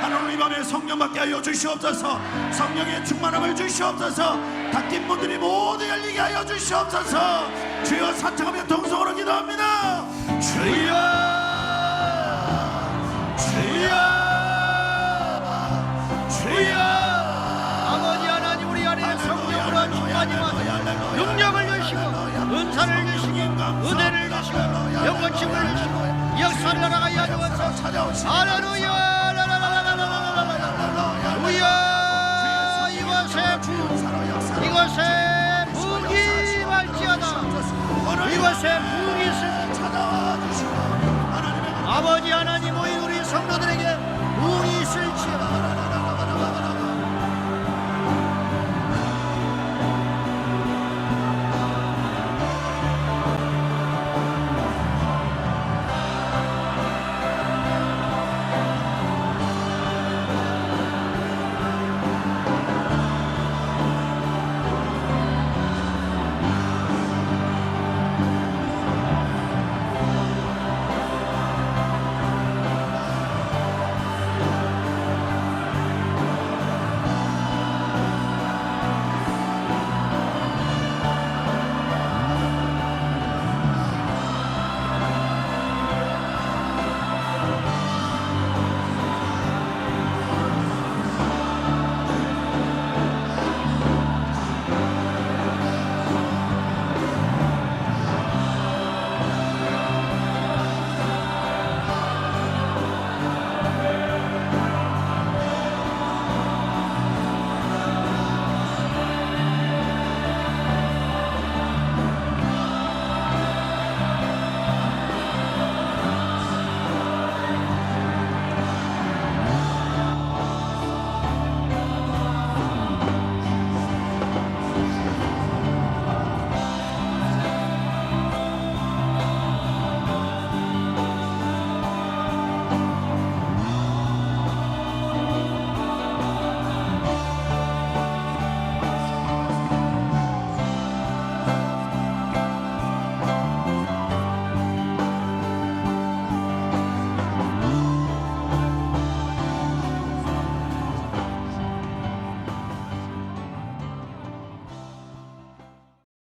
하나님 이 밤에 성령 받게 하여 주시옵소서. 성령의 충만함을 주시옵소서. 닫힌 문들이 모두 열리게 하여 주시옵소서. 주여 사창하며 동성으로 기도합니다. 주여 아버지 하나님 우리 안에 성령으로 충만히 능력을 주시고 은사를 주시고 은혜를 주시고 영광심을 주시고 역사를 나가게 하소서. 할렐루야 이것에 북이 말지어다 이것에 북이 있으니 아버지 하나님 우리 성도들